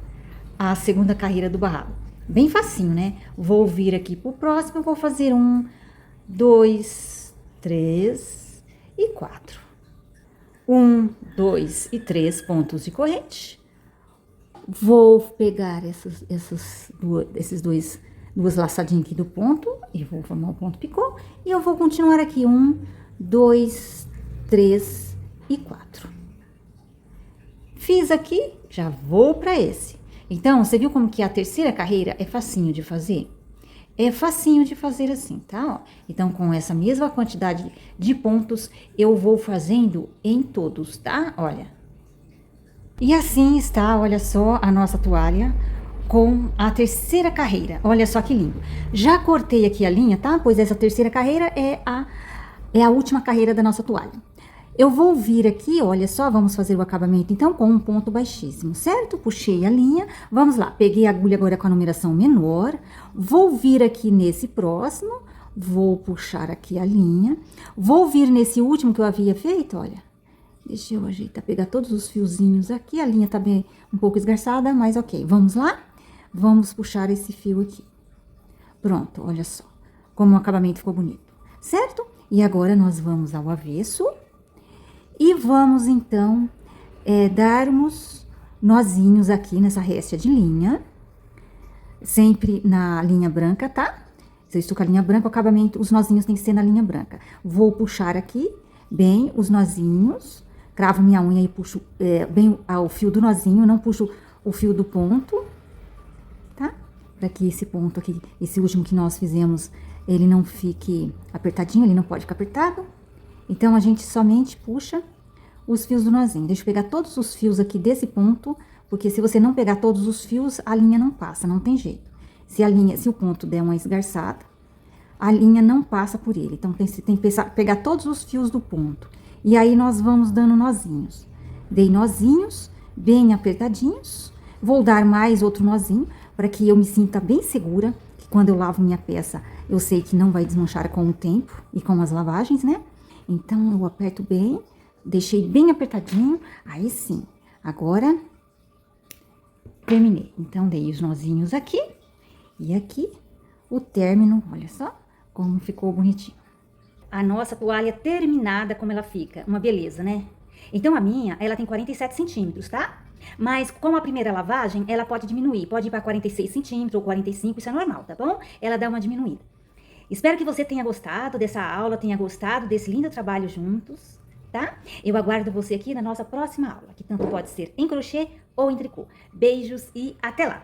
a segunda carreira do barrado. Bem facinho, né? Vou vir aqui pro próximo, eu vou fazer 1, 2, 3 e 4. 1, 2 e 3 pontos de corrente. Vou pegar esses duas laçadinhas aqui do ponto e vou formar o ponto picô. E eu vou continuar aqui 1, 2, 3 e 4. Fiz aqui, já vou para esse. Então, você viu como que a terceira carreira é facinho de fazer? É facinho de fazer assim, tá? Ó, então, com essa mesma quantidade de pontos, eu vou fazendo em todos, tá? Olha. E assim está, olha só, a nossa toalha com a terceira carreira. Olha só que lindo. Já cortei aqui a linha, tá? Pois essa terceira carreira é a última carreira da nossa toalha. Eu vou vir aqui, olha só, vamos fazer o acabamento, então, com um ponto baixíssimo, certo? Puxei a linha, vamos lá, peguei a agulha agora com a numeração menor, vou vir aqui nesse próximo, vou puxar aqui a linha, vou vir nesse último que eu havia feito, olha, deixa eu ajeitar, pegar todos os fiozinhos aqui, a linha tá bem um pouco esgarçada, mas ok, vamos lá? Vamos puxar esse fio aqui. Pronto, olha só, como o acabamento ficou bonito, certo? E agora, nós vamos ao avesso. E vamos, então, darmos nozinhos aqui nessa réstia de linha. Sempre na linha branca, tá? Se eu estou com a linha branca, o acabamento, os nozinhos tem que ser na linha branca. Vou puxar aqui, bem, os nozinhos. Cravo minha unha e puxo bem o fio do nozinho, não puxo o fio do ponto, tá? Para que esse ponto aqui, esse último que nós fizemos, ele não fique apertadinho, ele não pode ficar apertado. Então, a gente somente puxa os fios do nozinho. Deixa eu pegar todos os fios aqui desse ponto, porque se você não pegar todos os fios, a linha não passa, não tem jeito. Se o ponto der uma esgarçada, a linha não passa por ele. Então, tem que pegar todos os fios do ponto. E aí, nós vamos dando nozinhos. Dei nozinhos, bem apertadinhos. Vou dar mais outro nozinho, para que eu me sinta bem segura, que quando eu lavo minha peça, eu sei que não vai desmanchar com o tempo e com as lavagens, né? Então, eu aperto bem, deixei bem apertadinho, aí sim. Agora, terminei. Então, dei os nozinhos aqui e aqui o término, olha só como ficou bonitinho. A nossa toalha terminada, como ela fica, uma beleza, né? Então, a minha, ela tem 47 centímetros, tá? Mas com a primeira lavagem, ela pode diminuir, pode ir para 46 centímetros ou 45, isso é normal, tá bom? Ela dá uma diminuída. Espero que você tenha gostado dessa aula, tenha gostado desse lindo trabalho juntos, tá? Eu aguardo você aqui na nossa próxima aula, que tanto pode ser em crochê ou em tricô. Beijos e até lá!